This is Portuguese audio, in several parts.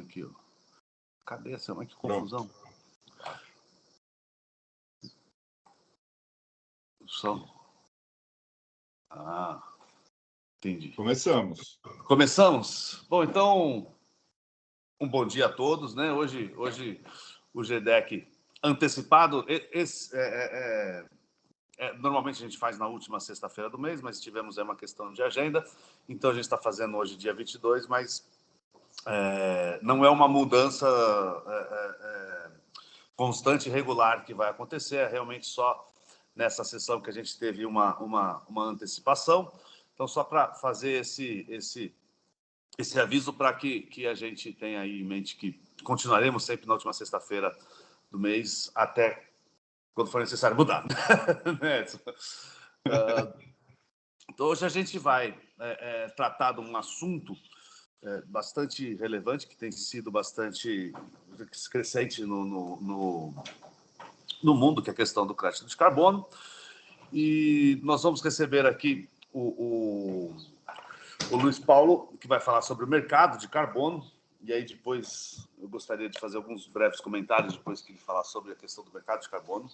Aqui, ó. Cadê essa? Mas que confusão. Som. Entendi. Começamos? Bom, então, um bom dia a todos, né? Hoje o GDEC antecipado. Normalmente a gente faz na última sexta-feira do mês, mas tivemos uma questão de agenda, então a gente está fazendo hoje, dia 22, mas não é uma mudança constante e regular que vai acontecer, é realmente só nessa sessão que a gente teve uma antecipação. Então, só para fazer esse aviso para que a gente tenha aí em mente que continuaremos sempre na última sexta-feira do mês, até quando for necessário mudar. Então, hoje a gente vai tratar de um assunto bastante relevante, que tem sido bastante crescente no mundo, que é a questão do crédito de carbono. E nós vamos receber aqui o Luiz Paulo, que vai falar sobre o mercado de carbono. E aí depois eu gostaria de fazer alguns breves comentários depois que ele falar sobre a questão do mercado de carbono.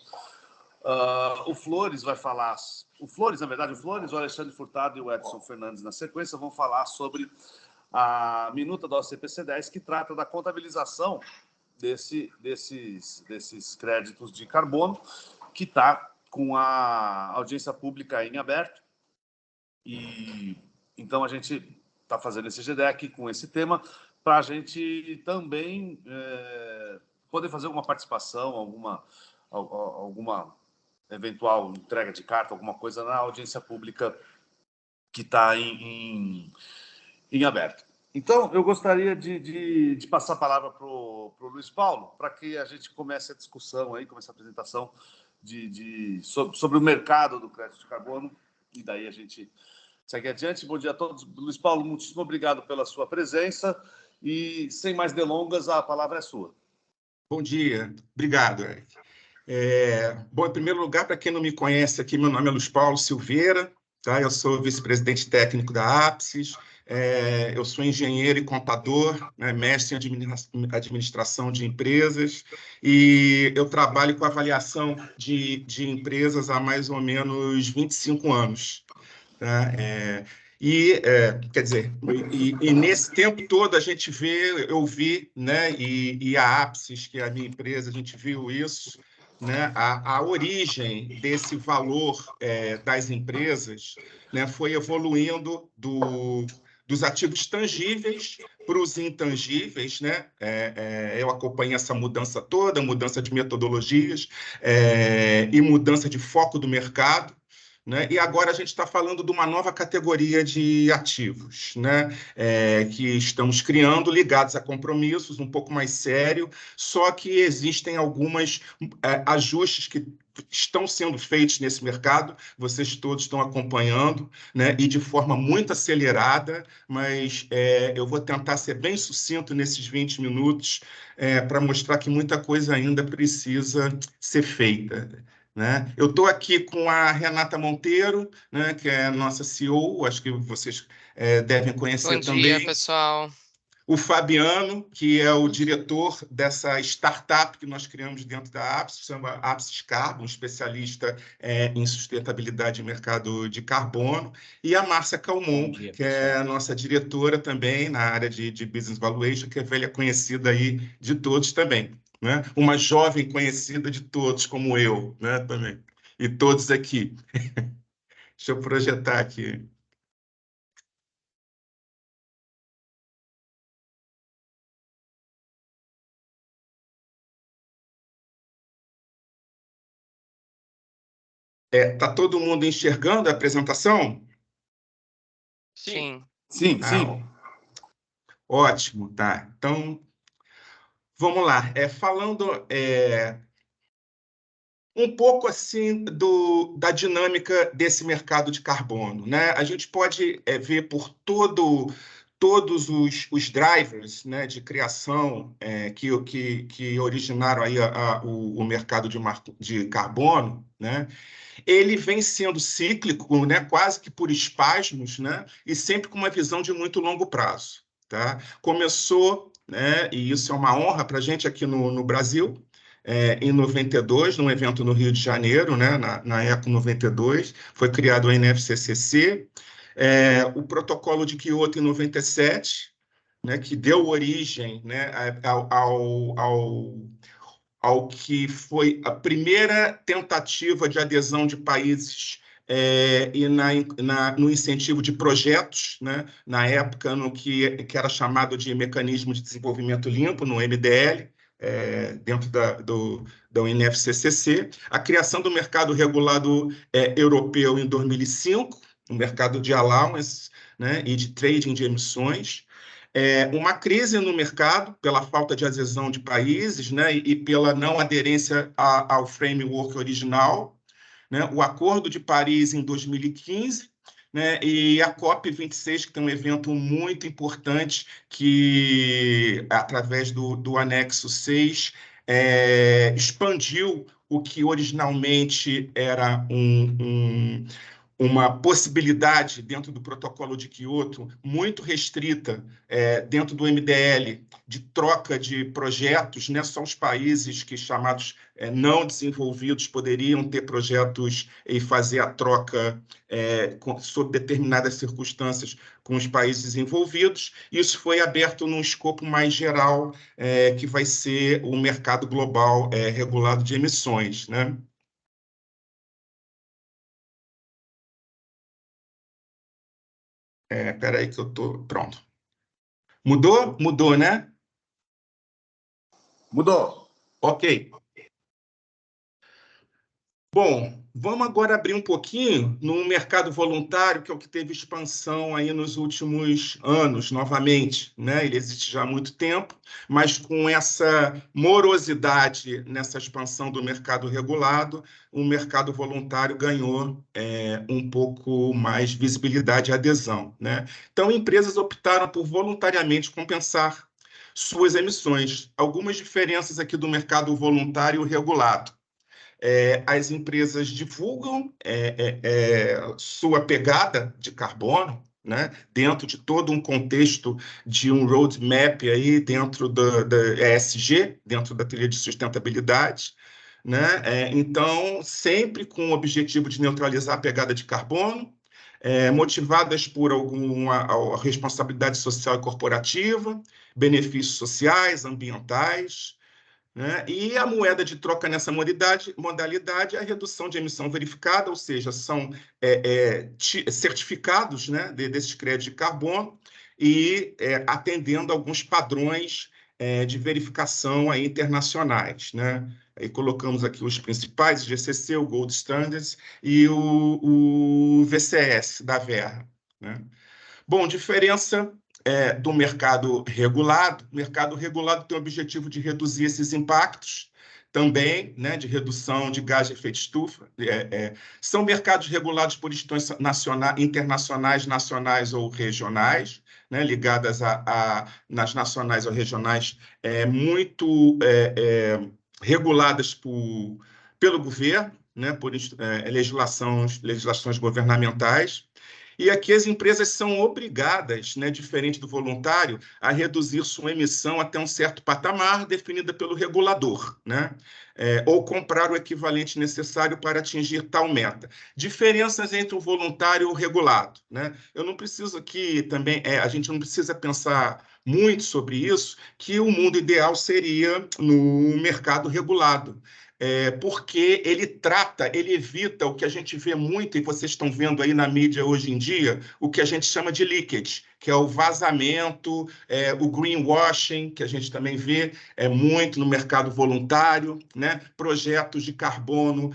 O Flores vai falar... O Flores, o Alexandre Furtado e o Edson Fernandes, na sequência, vão falar sobre a minuta da OCPC 10, que trata da contabilização desses créditos de carbono, que está com a audiência pública em aberto. E então a gente está fazendo esse GDEC com esse tema para a gente também poder fazer alguma participação, alguma eventual entrega de carta, alguma coisa na audiência pública que está em aberto. Então, eu gostaria de passar a palavra para o Luiz Paulo, para que a gente comece a discussão, aí, comece a apresentação sobre o mercado do crédito de carbono, e daí a gente segue adiante. Bom dia a todos. Luiz Paulo, muitíssimo obrigado pela sua presença, e sem mais delongas, a palavra é sua. Bom dia. Obrigado, Eric. Bom, em primeiro lugar, para quem não me conhece aqui, meu nome é Luiz Paulo Silveira, tá? Eu sou vice-presidente técnico da Apsis, eu sou engenheiro e contador, né, mestre em administração de empresas, e eu trabalho com avaliação de empresas há mais ou menos 25 anos. Tá? Quer dizer, nesse tempo todo eu vi, né, e a Apsis, que é a minha empresa, a gente viu isso, né, a origem desse valor das empresas, né, foi evoluindo dos ativos tangíveis para os intangíveis, né? Eu acompanhei essa mudança toda, mudança de metodologias e mudança de foco do mercado. Né? E agora a gente está falando de uma nova categoria de ativos, né? Que estamos criando, ligados a compromissos, um pouco mais sério, só que existem alguns ajustes que estão sendo feitos nesse mercado, vocês todos estão acompanhando, né? E de forma muito acelerada, mas eu vou tentar ser bem sucinto nesses 20 minutos para mostrar que muita coisa ainda precisa ser feita. Né? Eu estou aqui com a Renata Monteiro, né, que é a nossa CEO, acho que vocês devem conhecer também. Bom dia, pessoal. O Fabiano, que é o diretor dessa startup que nós criamos dentro da Apsis, chama Apsis Carbon, especialista em sustentabilidade e mercado de carbono. E a Márcia Calmon, que é a nossa diretora também na área de Business Valuation, que é velha conhecida aí de todos também. Né? Uma jovem conhecida de todos, como eu, né, também. E todos aqui. Deixa eu projetar aqui. Tá todo mundo enxergando a apresentação? Sim. Sim. Ótimo, tá. Então, vamos lá. Falando um pouco assim da dinâmica desse mercado de carbono, né? A gente pode ver por todos os drivers, né, de criação que originaram aí o mercado de carbono, né? Ele vem sendo cíclico, né, quase que por espasmos, né, e sempre com uma visão de muito longo prazo. Tá? Começou né? E isso é uma honra para a gente aqui no Brasil. Em 92, num evento no Rio de Janeiro, né, na Eco 92, foi criado o NFCCC, o Protocolo de Kyoto em 97, né, que deu origem, né, ao que foi a primeira tentativa de adesão de países e no incentivo de projetos, né, na época no que era chamado de Mecanismo de Desenvolvimento Limpo, no MDL, dentro da UNFCCC, a criação do mercado regulado europeu em 2005, um mercado de allowance, né, e de trading de emissões, uma crise no mercado pela falta de adesão de países, né, e pela não aderência ao framework original, né, o Acordo de Paris em 2015, né, e a COP26, que tem um evento muito importante que, através do anexo 6, expandiu o que originalmente era uma possibilidade dentro do protocolo de Kyoto muito restrita dentro do MDL de troca de projetos, né? Só os países que chamados não desenvolvidos poderiam ter projetos e fazer a troca sob determinadas circunstâncias com os países desenvolvidos. Isso foi aberto num escopo mais geral, que vai ser o mercado global regulado de emissões, né? Espera aí que eu estou... Pronto. Mudou? Mudou, né? Mudou. Ok. Bom, vamos agora abrir um pouquinho no mercado voluntário, que é o que teve expansão aí nos últimos anos, novamente, né? Ele existe já há muito tempo, mas com essa morosidade nessa expansão do mercado regulado, o mercado voluntário ganhou um pouco mais visibilidade e adesão, né? Então, empresas optaram por voluntariamente compensar suas emissões. Algumas diferenças aqui do mercado voluntário regulado. As empresas divulgam sua pegada de carbono, né, dentro de todo um contexto de um roadmap aí dentro da ESG, dentro da trilha de sustentabilidade, né? Então, sempre com o objetivo de neutralizar a pegada de carbono, motivadas por alguma responsabilidade social e corporativa, benefícios sociais, ambientais, né? E a moeda de troca nessa modalidade é a redução de emissão verificada, ou seja, são certificados, né, desses créditos de carbono e atendendo a alguns padrões de verificação aí, internacionais, né? Aí colocamos aqui os principais, o GCC, o Gold Standards e o VCS da Verra, né? Bom, diferença do mercado regulado. O mercado regulado tem o objetivo de reduzir esses impactos também, né, de redução de gás de efeito estufa. São mercados regulados por instituições internacionais, nacionais ou regionais, né, ligadas nas nacionais ou regionais, muito reguladas pelo governo, né, por legislações governamentais. E aqui as empresas são obrigadas, né, diferente do voluntário, a reduzir sua emissão até um certo patamar definida pelo regulador, né? Ou comprar o equivalente necessário para atingir tal meta. Diferenças entre o voluntário e o regulado, né? Eu não preciso aqui também, a gente não precisa pensar muito sobre isso, que o mundo ideal seria no mercado regulado. Porque ele evita o que a gente vê muito, e vocês estão vendo aí na mídia hoje em dia, o que a gente chama de leakage, que é o vazamento, o greenwashing, que a gente também vê muito no mercado voluntário, né? Projetos de carbono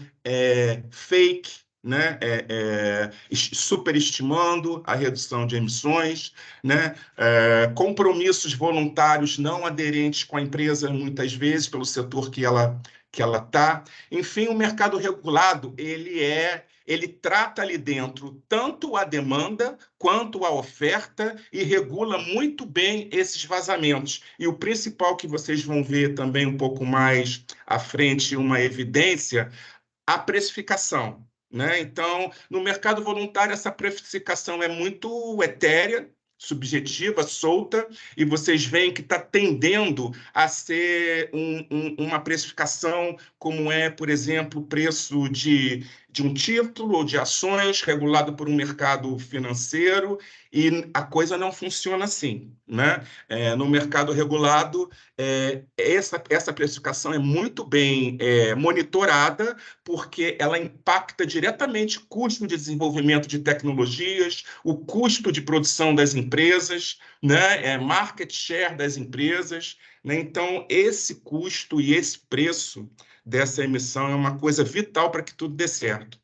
fake, né? Superestimando a redução de emissões, né? Compromissos voluntários não aderentes com a empresa, muitas vezes, pelo setor que ela está. Enfim, o mercado regulado, ele trata ali dentro tanto a demanda quanto a oferta e regula muito bem esses vazamentos. E o principal que vocês vão ver também um pouco mais à frente, uma evidência, a precificação, né? Então, no mercado voluntário, essa precificação é muito etérea, subjetiva, solta, e vocês veem que está tendendo a ser uma precificação como é, por exemplo, o preço de um título ou de ações regulado por um mercado financeiro, e a coisa não funciona assim, né? No mercado regulado, essa precificação é muito bem monitorada, porque ela impacta diretamente o custo de desenvolvimento de tecnologias, o custo de produção das empresas, né? Market share das empresas, né? Então, esse custo e esse preço dessa emissão é uma coisa vital para que tudo dê certo.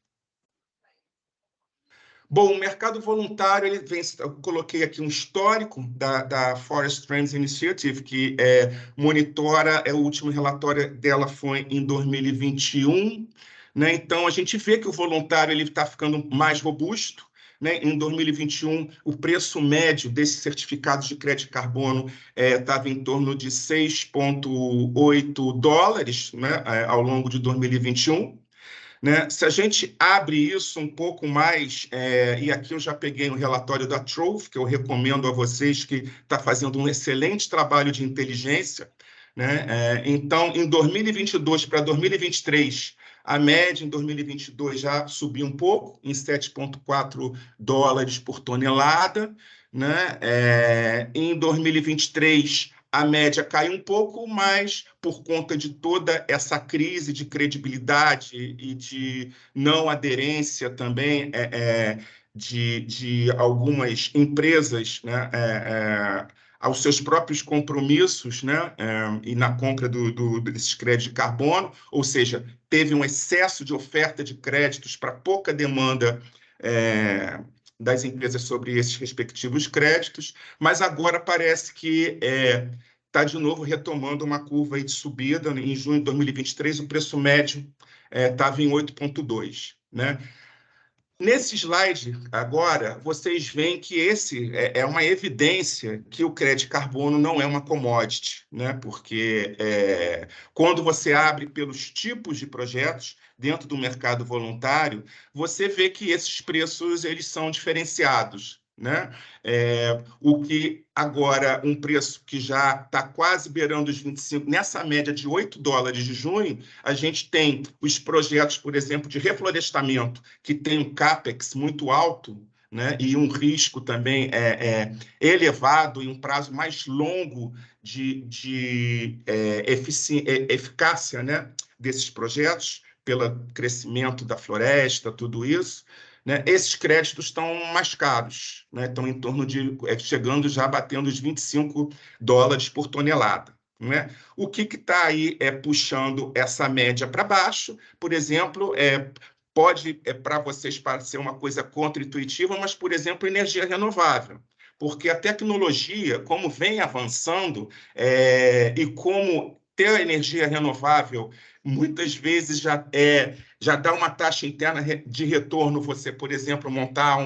Bom, o mercado voluntário, eu coloquei aqui um histórico da Forest Trends Initiative, que monitora, o último relatório dela foi em 2021, né? Então, a gente vê que o voluntário está ficando mais robusto, né? Em 2021, o preço médio desses certificados de crédito de carbono estava em torno de $6,8, né? Ao longo de 2021. Né? Se a gente abre isso um pouco mais, e aqui eu já peguei um relatório da Trove, que eu recomendo a vocês, que está fazendo um excelente trabalho de inteligência, né? Então, em 2022 para 2023, a média em 2022 já subiu um pouco, em $7,4 por tonelada, né? Em 2023, a média caiu um pouco, mas por conta de toda essa crise de credibilidade e de não aderência também de algumas empresas, né, aos seus próprios compromissos, né, e na compra desses créditos de carbono, ou seja, teve um excesso de oferta de créditos para pouca demanda das empresas sobre esses respectivos créditos, mas agora parece que está de novo retomando uma curva aí de subida. Em junho de 2023, o preço médio estava em 8,2, né? Nesse slide, agora, vocês veem que esse é uma evidência que o crédito carbono não é uma commodity, né? Porque quando você abre pelos tipos de projetos dentro do mercado voluntário, você vê que esses preços eles são diferenciados, né? O que agora, um preço que já está quase beirando os 25, nessa média de $8 de junho, a gente tem os projetos, por exemplo, de reflorestamento, que tem um CAPEX muito alto, né, e um risco também elevado e um prazo mais longo de eficácia, né, desses projetos, pelo crescimento da floresta, tudo isso, né? Esses créditos estão mais caros, né? Estão em torno de, chegando já batendo os $25 por tonelada. Né? O que está aí puxando essa média para baixo? Por exemplo, pode para vocês parecer uma coisa contra-intuitiva, mas, por exemplo, energia renovável. Porque a tecnologia, como vem avançando, e como ter a energia renovável muitas vezes já dá uma taxa interna de retorno, você, por exemplo, montar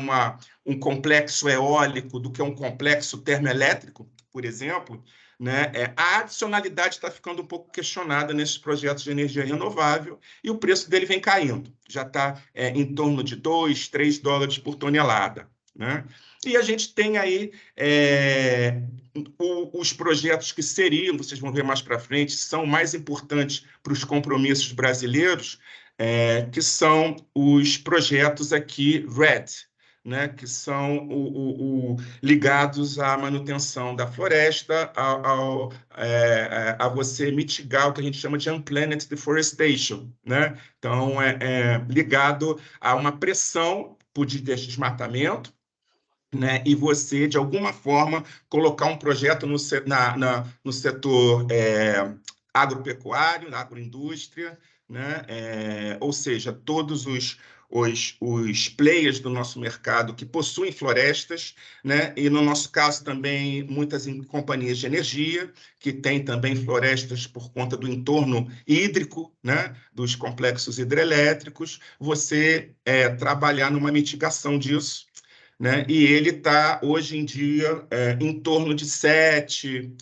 um complexo eólico do que um complexo termoelétrico, por exemplo, né? A adicionalidade está ficando um pouco questionada nesses projetos de energia renovável e o preço dele vem caindo. Já está em torno de $2, $3 por tonelada. Né? E a gente tem aí os projetos que seriam, vocês vão ver mais para frente, são mais importantes para os compromissos brasileiros, que são os projetos aqui RED, né, que são ligados à manutenção da floresta, a você mitigar o que a gente chama de unplanned deforestation, né? Então, ligado a uma pressão por desmatamento, né, e você, de alguma forma, colocar um projeto no setor agropecuário, na agroindústria, né, ou seja, todos os players do nosso mercado que possuem florestas, né, e, no nosso caso, também muitas companhias de energia, que têm também florestas por conta do entorno hídrico, né, dos complexos hidrelétricos, você trabalhar numa mitigação disso, né? E ele está, hoje em dia, em torno de $7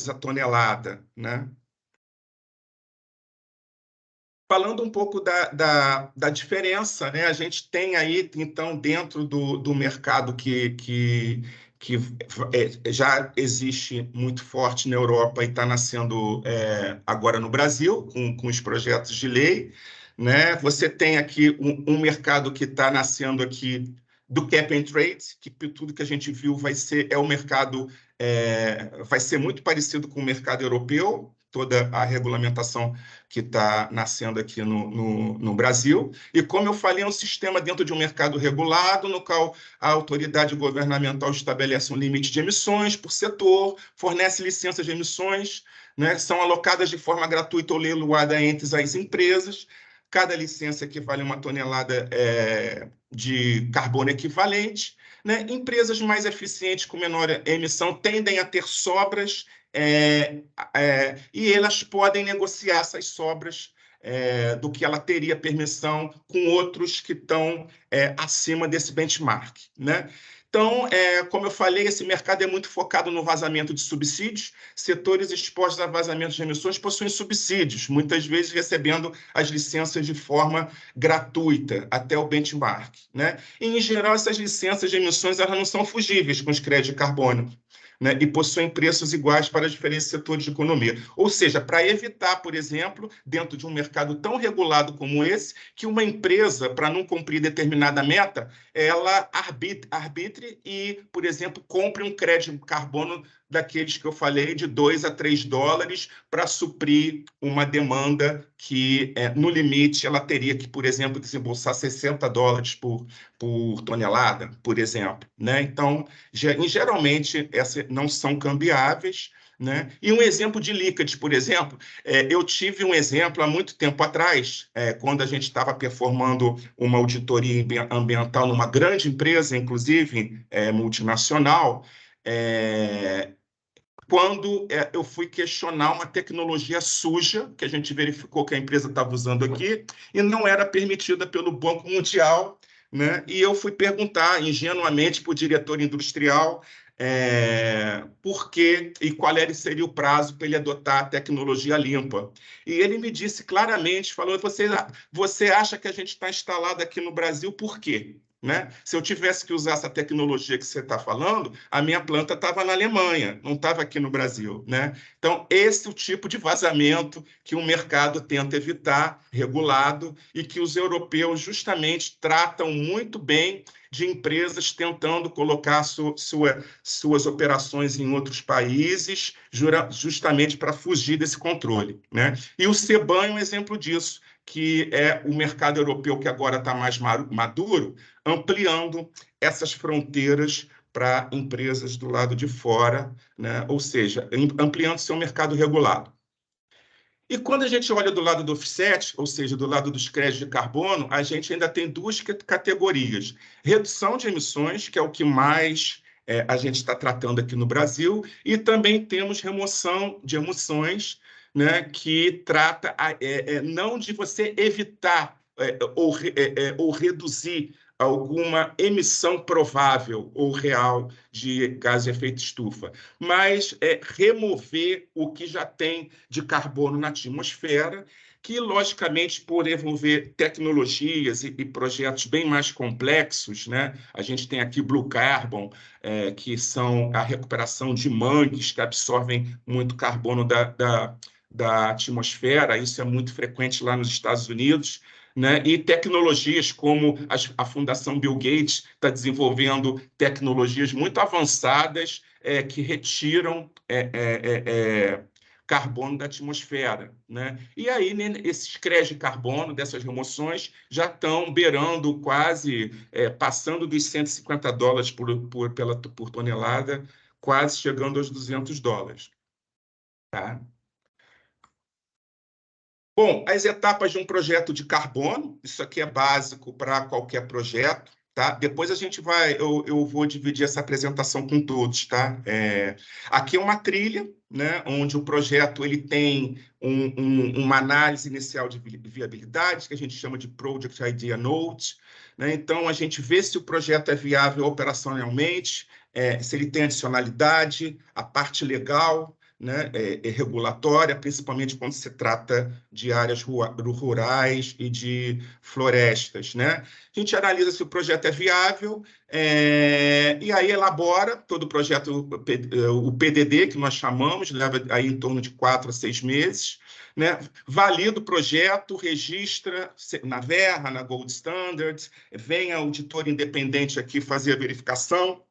a tonelada. Né? Falando um pouco da diferença, né? A gente tem aí, então, dentro do mercado que que já existe muito forte na Europa e está nascendo agora no Brasil, com os projetos de lei, né? Você tem aqui um mercado que está nascendo aqui do cap and trade, que tudo que a gente viu vai ser muito parecido com o mercado europeu, toda a regulamentação que está nascendo aqui no Brasil. E, como eu falei, é um sistema dentro de um mercado regulado, no qual a autoridade governamental estabelece um limite de emissões por setor, fornece licenças de emissões, né, são alocadas de forma gratuita ou leiloada entre as empresas. Cada licença equivale a uma tonelada de carbono equivalente, né? Empresas mais eficientes com menor emissão tendem a ter sobras e elas podem negociar essas sobras do que ela teria permissão com outros que estão acima desse benchmark, né? Então, como eu falei, esse mercado é muito focado no vazamento de subsídios. Setores expostos a vazamentos de emissões possuem subsídios, muitas vezes recebendo as licenças de forma gratuita, até o benchmark, né? E, em geral, essas licenças de emissões elas não são fugíveis com os créditos de carbono, né, e possuem preços iguais para diferentes setores de economia. Ou seja, para evitar, por exemplo, dentro de um mercado tão regulado como esse, que uma empresa, para não cumprir determinada meta, ela arbitre e, por exemplo, compre um crédito de carbono daqueles que eu falei, de $2 a $3, para suprir uma demanda que, no limite, ela teria que, por exemplo, desembolsar $60 por tonelada, por exemplo, né? Então, geralmente, essas não são cambiáveis, né? E um exemplo de líquidos, por exemplo, eu tive um exemplo há muito tempo atrás, quando a gente estava performando uma auditoria ambiental numa grande empresa, inclusive multinacional, quando eu fui questionar uma tecnologia suja, que a gente verificou que a empresa estava usando aqui, e não era permitida pelo Banco Mundial, né? E eu fui perguntar ingenuamente para o diretor industrial por quê e qual seria o prazo para ele adotar a tecnologia limpa. E ele me disse claramente, falou, você acha que a gente está instalado aqui no Brasil por quê? Né? Se eu tivesse que usar essa tecnologia que você está falando, a minha planta estava na Alemanha, não estava aqui no Brasil, né? Então, esse é o tipo de vazamento que o mercado tenta evitar, regulado, e que os europeus justamente tratam muito bem de empresas tentando colocar suas operações em outros países, justamente para fugir desse controle, né? E o CBAM é um exemplo disso, que é o mercado europeu que agora está mais maduro, ampliando essas fronteiras para empresas do lado de fora, né? Ou seja, ampliando seu mercado regulado. E quando a gente olha do lado do offset, ou seja, do lado dos créditos de carbono, a gente ainda tem duas categorias. Redução de emissões, que é o que mais a gente está tratando aqui no Brasil, e também temos remoção de emissões, né, que trata não de você evitar ou reduzir alguma emissão provável ou real de gás de efeito estufa, mas remover o que já tem de carbono na atmosfera, que, logicamente, por envolver tecnologias e projetos bem mais complexos, né? A gente tem aqui Blue Carbon, que são a recuperação de mangues que absorvem muito carbono da atmosfera, isso é muito frequente lá nos Estados Unidos, né? E tecnologias como a Fundação Bill Gates está desenvolvendo tecnologias muito avançadas que retiram carbono da atmosfera, né? E aí, né, esses créditos de carbono dessas remoções já estão beirando quase, passando dos $150 por tonelada, quase chegando aos $200. Tá? Bom, as etapas de um projeto de carbono, isso aqui é básico para qualquer projeto, tá? Depois eu vou dividir essa apresentação com todos, tá? Aqui é uma trilha, né, onde o projeto ele tem uma análise inicial de viabilidade, que a gente chama de Project Idea Note, né? Então, a gente vê se o projeto é viável operacionalmente, se ele tem adicionalidade, a parte legal, né, regulatória, principalmente quando se trata de áreas rurais e de florestas, né? A gente analisa se o projeto é viável, e aí elabora todo o projeto, o PDD, que nós chamamos, leva aí em torno de 4 a 6 meses, né? Valida o projeto, registra na Verra, na Gold Standard, vem a auditor independente aqui fazer a verificação,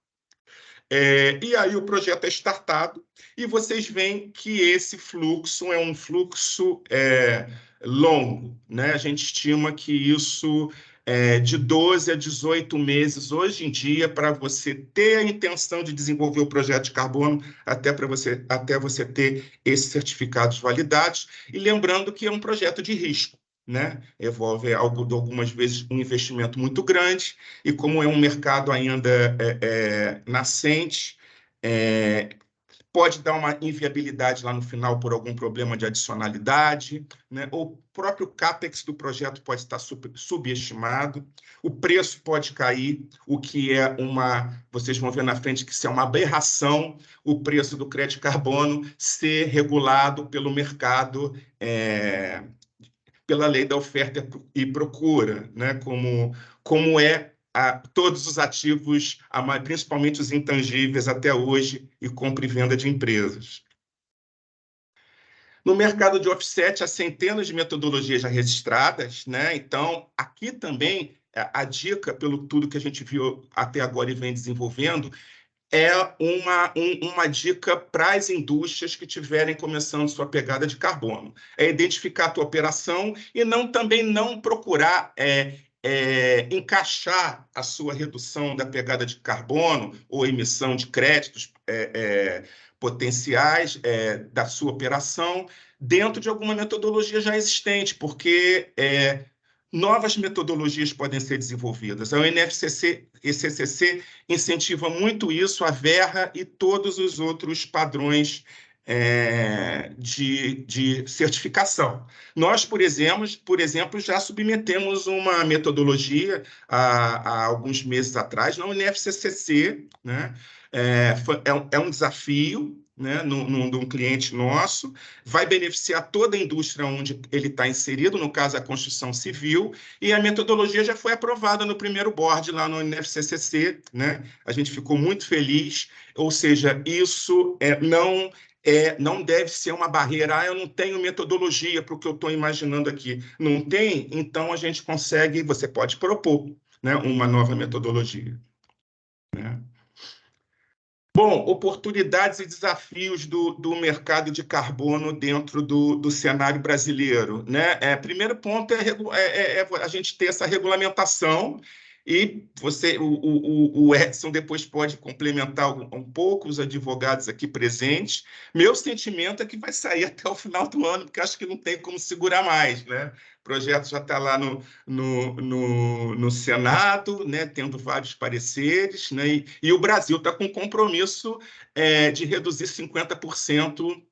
e aí o projeto é startado, e vocês veem que esse fluxo é um fluxo longo, né? A gente estima que isso é de 12 a 18 meses hoje em dia para você ter a intenção de desenvolver o projeto de carbono, até você ter esses certificados validados, e lembrando que é um projeto de risco, né? Envolve algumas vezes um investimento muito grande, e como é um mercado ainda nascente, pode dar uma inviabilidade lá no final por algum problema de adicionalidade, né? O próprio CAPEX do projeto pode estar subestimado, o preço pode cair, o que é vocês vão ver na frente que isso é uma aberração, o preço do crédito carbono ser regulado pelo mercado, pela lei da oferta e procura, né? Como todos os ativos, principalmente os intangíveis até hoje, e compra e venda de empresas. No mercado de offset, há centenas de metodologias já registradas, né? Então, aqui também, a dica, pelo tudo que a gente viu até agora e vem desenvolvendo, é uma dica para as indústrias que estiverem começando sua pegada de carbono. É identificar a tua operação e também não procurar encaixar a sua redução da pegada de carbono ou emissão de créditos potenciais da sua operação dentro de alguma metodologia já existente, porque novas metodologias podem ser desenvolvidas. A UNFCCC e CCC incentiva muito isso, a Verra e todos os outros padrões de certificação. Nós, por exemplo, já submetemos uma metodologia há alguns meses atrás na UNFCCC, né? É um desafio, né, num cliente nosso, vai beneficiar toda a indústria onde ele está inserido, no caso a construção civil, e a metodologia já foi aprovada no primeiro board lá no NFCCC, né? A gente ficou muito feliz, ou seja, isso não deve ser uma barreira. Eu não tenho metodologia para o que eu estou imaginando aqui. Não tem? Então a gente consegue, você pode propor, né, uma nova metodologia, né? Bom, oportunidades e desafios do mercado de carbono dentro do cenário brasileiro, né? Primeiro ponto é a gente ter essa regulamentação, e o Edson depois pode complementar um pouco, os advogados aqui presentes. Meu sentimento é que vai sair até o final do ano, porque acho que não tem como segurar mais, né? O projeto já está lá no Senado, né, tendo vários pareceres, né, e o Brasil está com compromisso de reduzir 50%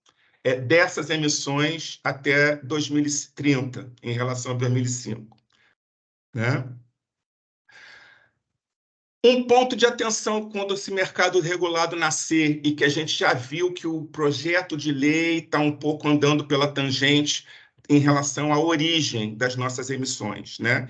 dessas emissões até 2030, em relação a 2005. Né? Um ponto de atenção quando esse mercado regulado nascer, e que a gente já viu que o projeto de lei está um pouco andando pela tangente em relação à origem das nossas emissões, né?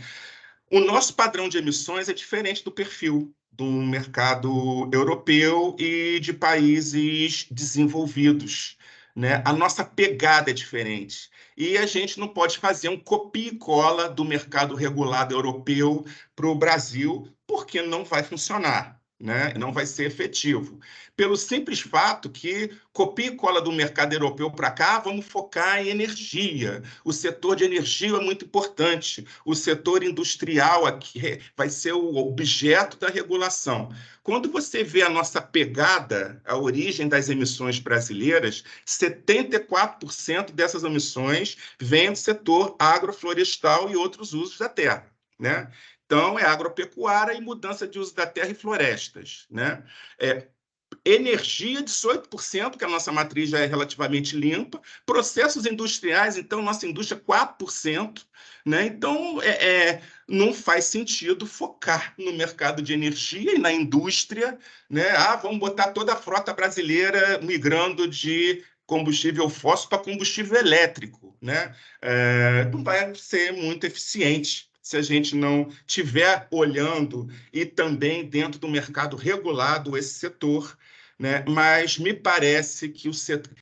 O nosso padrão de emissões é diferente do perfil do mercado europeu e de países desenvolvidos, né? A nossa pegada é diferente. E a gente não pode fazer um copia e cola do mercado regulado europeu para o Brasil, porque não vai funcionar, né? Não vai ser efetivo. Pelo simples fato que copia e cola do mercado europeu para cá, vamos focar em energia. O setor de energia é muito importante. O setor industrial aqui vai ser o objeto da regulação. Quando você vê a nossa pegada, a origem das emissões brasileiras, 74% dessas emissões vêm do setor agroflorestal e outros usos da terra, né? Então, é agropecuária e mudança de uso da terra e florestas, né? Energia, 18%, que a nossa matriz já é relativamente limpa. Processos industriais, então, nossa indústria, 4%. Né? Então, não faz sentido focar no mercado de energia e na indústria. Né? Vamos botar toda a frota brasileira migrando de combustível fóssil para combustível elétrico, né? Não vai ser muito eficiente se a gente não estiver olhando e também dentro do mercado regulado esse setor, né? Mas me parece que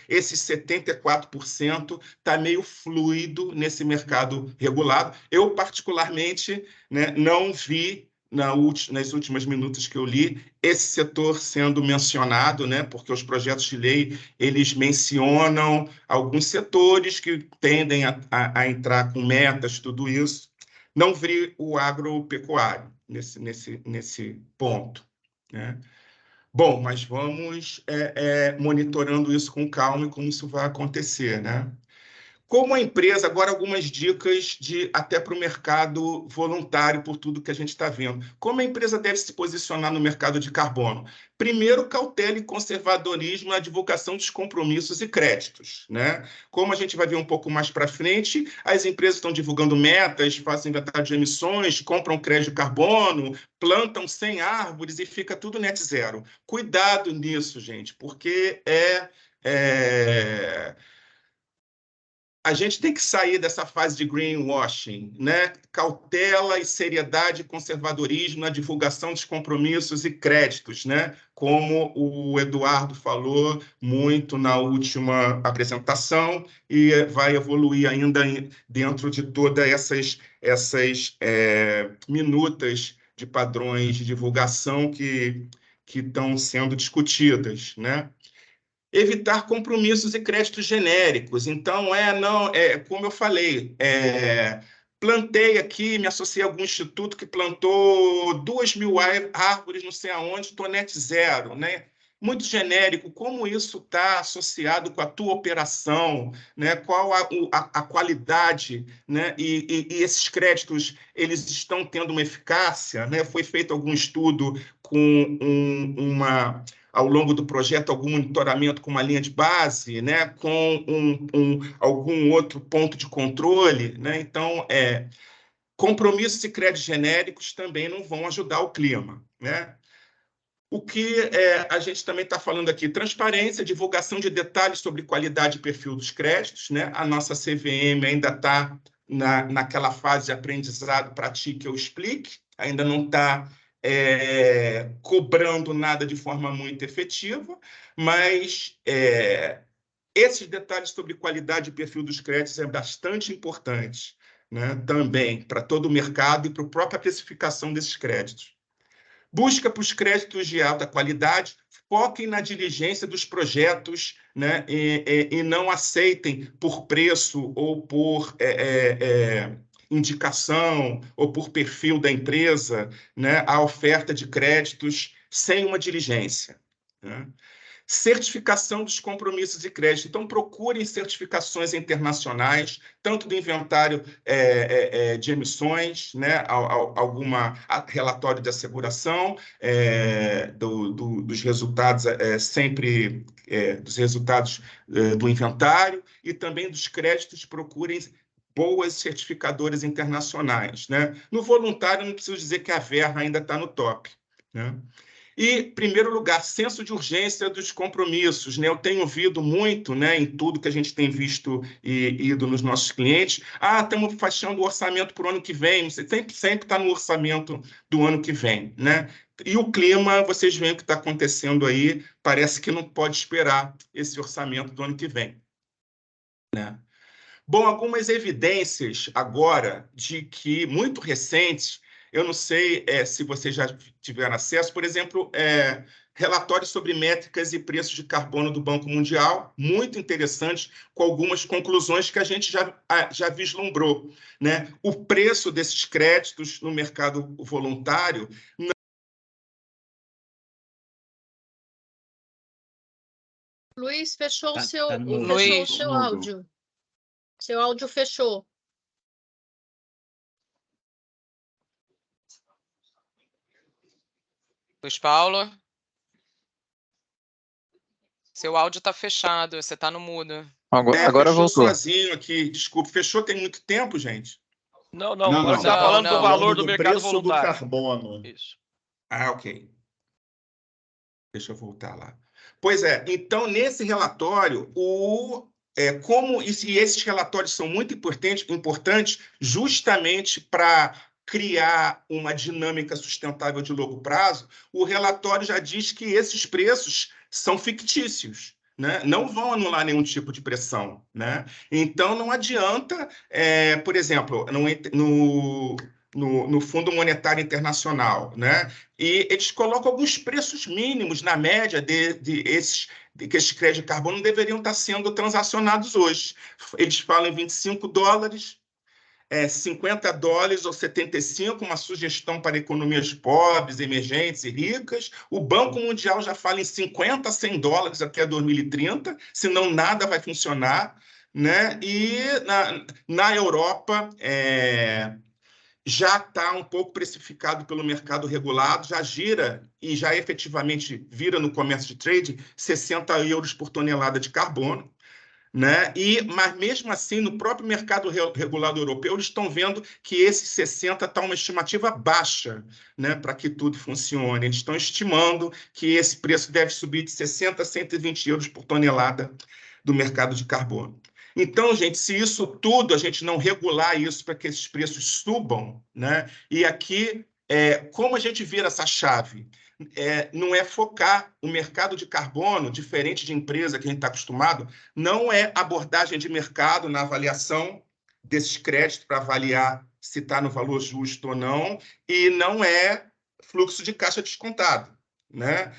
esse 74% está meio fluido nesse mercado regulado. Eu, particularmente, né, não vi nas últimas minutos que eu li, esse setor sendo mencionado, né, porque os projetos de lei eles mencionam alguns setores que tendem a entrar com metas, tudo isso. Não vi o agropecuário nesse ponto, né? Bom, mas vamos monitorando isso com calma e como isso vai acontecer, né? Como a empresa, agora algumas dicas até para o mercado voluntário, por tudo que a gente está vendo. Como a empresa deve se posicionar no mercado de carbono? Primeiro, cautela e conservadorismo na divulgação dos compromissos e créditos, né? Como a gente vai ver um pouco mais para frente, as empresas estão divulgando metas, fazem inventário de emissões, compram crédito de carbono, plantam 100 árvores e fica tudo net zero. Cuidado nisso, gente, porque a gente tem que sair dessa fase de greenwashing, né? Cautela e seriedade e conservadorismo na divulgação dos compromissos e créditos, né? Como o Eduardo falou muito na última apresentação e vai evoluir ainda dentro de todas essas minutas de padrões de divulgação que estão sendo discutidas, né? Evitar compromissos e créditos genéricos. Então, como eu falei, plantei aqui, me associei a algum instituto que plantou 2.000 árvores, não sei aonde, estou net zero, né? Muito genérico, como isso está associado com a tua operação, né? Qual a qualidade, né? E esses créditos, eles estão tendo uma eficácia, né? Foi feito algum estudo com ao longo do projeto, algum monitoramento com uma linha de base, né? Com algum outro ponto de controle, né? Então, compromissos e créditos genéricos também não vão ajudar o clima, né? O que a gente também está falando aqui, transparência, divulgação de detalhes sobre qualidade e perfil dos créditos, né? A nossa CVM ainda está naquela fase de aprendizado para ti que eu explique, ainda não está cobrando nada de forma muito efetiva, mas esses detalhes sobre qualidade e perfil dos créditos é bastante importante, né? Também para todo o mercado e para a própria precificação desses créditos. Busca por créditos de alta qualidade, foquem na diligência dos projetos, né? E não aceitem por preço ou por indicação ou por perfil da empresa, né? A oferta de créditos sem uma diligência, né? Certificação dos compromissos e créditos. Então, procurem certificações internacionais, tanto do inventário de emissões, né, alguma relatório de asseguração dos resultados, sempre dos resultados do inventário, e também dos créditos, procurem boas certificadoras internacionais, né? No voluntário, não preciso dizer que a Verra ainda está no top, né? E, em primeiro lugar, senso de urgência dos compromissos, né? Eu tenho ouvido muito, né, em tudo que a gente tem visto e ido nos nossos clientes, estamos fechando o orçamento para o ano que vem, você sempre está no orçamento do ano que vem, né? E o clima, vocês veem o que está acontecendo aí, parece que não pode esperar esse orçamento do ano que vem, né? Bom, algumas evidências agora muito recentes, eu não sei se vocês já tiveram acesso, por exemplo, relatórios sobre métricas e preços de carbono do Banco Mundial, muito interessante, com algumas conclusões que a gente já vislumbrou, né? O preço desses créditos no mercado voluntário Luiz, fechou o seu áudio. Seu áudio fechou. Luiz Paulo? Seu áudio está fechado, você está no mudo. Agora fechou voltou. sozinho aqui, desculpa. Fechou tem muito tempo, gente? Não. Agora você está falando do valor do mercado voluntário. Do carbono. Isso. Ok. Deixa eu voltar lá. Pois é. Então, nesse relatório, esses relatórios são muito importantes justamente para criar uma dinâmica sustentável de longo prazo, o relatório já diz que esses preços são fictícios, né? Não vão anular nenhum tipo de pressão, né? Então, não adianta, por exemplo, no Fundo Monetário Internacional, né? E eles colocam alguns preços mínimos na média que esses créditos de carbono deveriam estar sendo transacionados hoje. Eles falam em $25, $50 ou 75, uma sugestão para economias pobres, emergentes e ricas. O Banco Mundial já fala em $50 a $100 até 2030, senão nada vai funcionar, né? E na Europa, já está um pouco precificado pelo mercado regulado, já gira e já efetivamente vira no comércio de trade 60 euros por tonelada de carbono, né? Mas mesmo assim, no próprio mercado regulado europeu, eles estão vendo que esse 60 está uma estimativa baixa, né, para que tudo funcione. Eles estão estimando que esse preço deve subir de 60 a 120 euros por tonelada do mercado de carbono. Então, gente, se isso tudo, a gente não regular isso para que esses preços subam, né? E aqui, como a gente vira essa chave? Não é focar o mercado de carbono, diferente de empresa que a gente está acostumado, não é abordagem de mercado na avaliação desses créditos para avaliar se está no valor justo ou não, e não é fluxo de caixa descontado, né?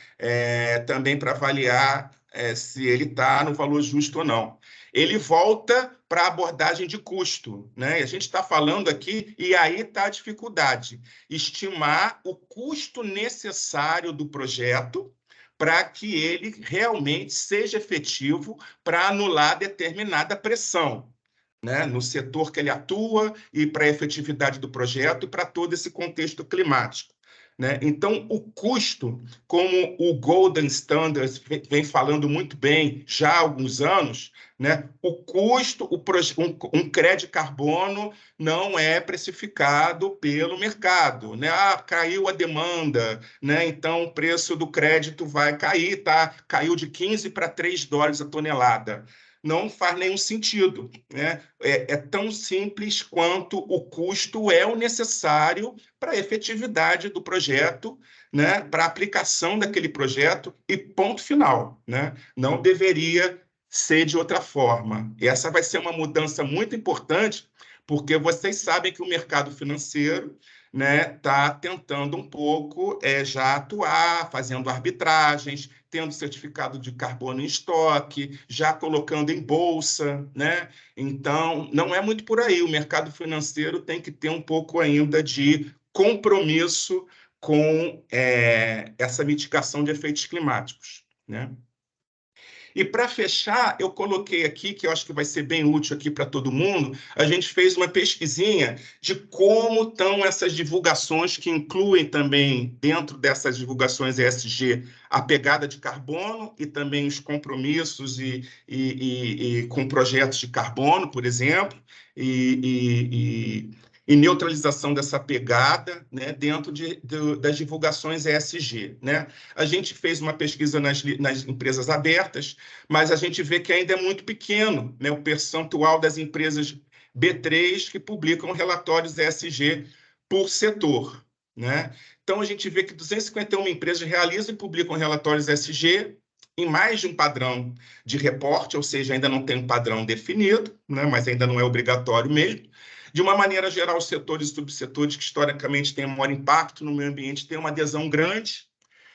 Também para avaliar se ele está no valor justo ou não. Ele volta para a abordagem de custo, né? E a gente está falando aqui, e aí está a dificuldade, estimar o custo necessário do projeto para que ele realmente seja efetivo para anular determinada pressão, né, no setor que ele atua e para a efetividade do projeto e para todo esse contexto climático, né? Então, o custo, como o Golden Standard vem falando muito bem já há alguns anos, né, o custo, um crédito carbono não é precificado pelo mercado, né? Caiu a demanda, né? Então o preço do crédito vai cair, tá? Caiu de 15 para $3 a tonelada. Não faz nenhum sentido, né? É tão simples quanto o custo é o necessário para a efetividade do projeto, né? Para a aplicação daquele projeto e ponto final, né? Não deveria ser de outra forma. E essa vai ser uma mudança muito importante, porque vocês sabem que o mercado financeiro, né, está tentando um pouco já atuar, fazendo arbitragens, tendo certificado de carbono em estoque, já colocando em bolsa, né? Então, não é muito por aí. O mercado financeiro tem que ter um pouco ainda de compromisso com essa mitigação de efeitos climáticos, né? E para fechar, eu coloquei aqui, que eu acho que vai ser bem útil aqui para todo mundo, a gente fez uma pesquisinha de como estão essas divulgações, que incluem também, dentro dessas divulgações ESG, a pegada de carbono e também os compromissos e com projetos de carbono, por exemplo, e neutralização dessa pegada, né, dentro das divulgações ESG, né? A gente fez uma pesquisa nas empresas abertas, mas a gente vê que ainda é muito pequeno, né, o percentual das empresas B3 que publicam relatórios ESG por setor, né? Então, a gente vê que 251 empresas realizam e publicam relatórios ESG em mais de um padrão de reporte, ou seja, ainda não tem um padrão definido, né, mas ainda não é obrigatório mesmo. De uma maneira geral, os setores e subsetores que historicamente têm maior impacto no meio ambiente têm uma adesão grande.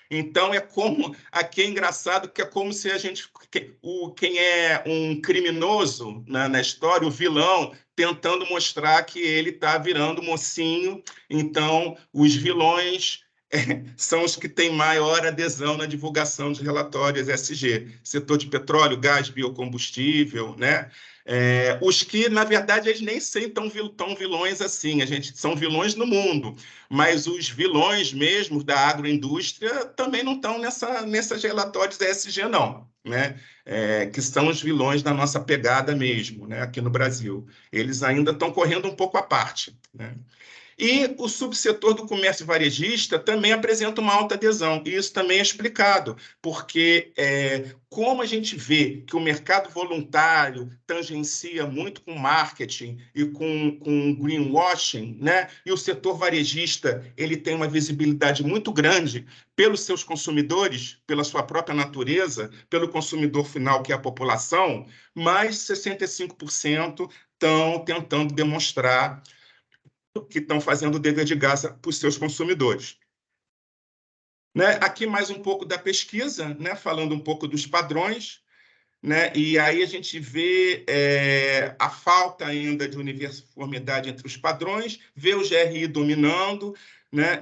Então, aqui é engraçado, que é como se quem é um criminoso na história, o vilão, tentando mostrar que ele está virando mocinho. Então, os vilões são os que têm maior adesão na divulgação de relatórios ESG. Setor de petróleo, gás, biocombustível, né? Os que, na verdade, eles nem são tão vilões assim, são vilões no mundo, mas os vilões mesmo da agroindústria também não estão nesses relatórios ESG, não, né? Que são os vilões da nossa pegada mesmo, né? Aqui no Brasil. Eles ainda estão correndo um pouco à parte, né? E o subsetor do comércio varejista também apresenta uma alta adesão, e isso também é explicado, porque como a gente vê que o mercado voluntário tangencia muito com marketing e com greenwashing, né? E o setor varejista ele tem uma visibilidade muito grande pelos seus consumidores, pela sua própria natureza, pelo consumidor final, que é a população, mais 65% estão tentando demonstrar que estão fazendo o dever de casa para os seus consumidores. Né? Aqui mais um pouco da pesquisa, né? Falando um pouco dos padrões, né? E aí a gente vê a falta ainda de uniformidade entre os padrões, vê o GRI dominando, né?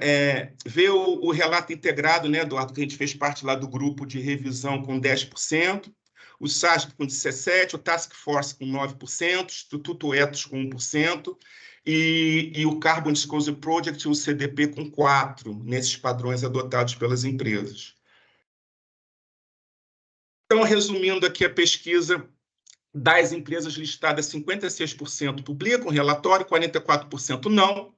Vê o relato integrado, né, Eduardo, que a gente fez parte lá do grupo de revisão com 10%, o SASP com 17%, o Task Force com 9%, o Instituto Ethos com 1%, e o Carbon Disclosure Project, o CDP, com 4%, nesses padrões adotados pelas empresas. Então, resumindo aqui a pesquisa, das empresas listadas, 56% publicam relatório, 44% não.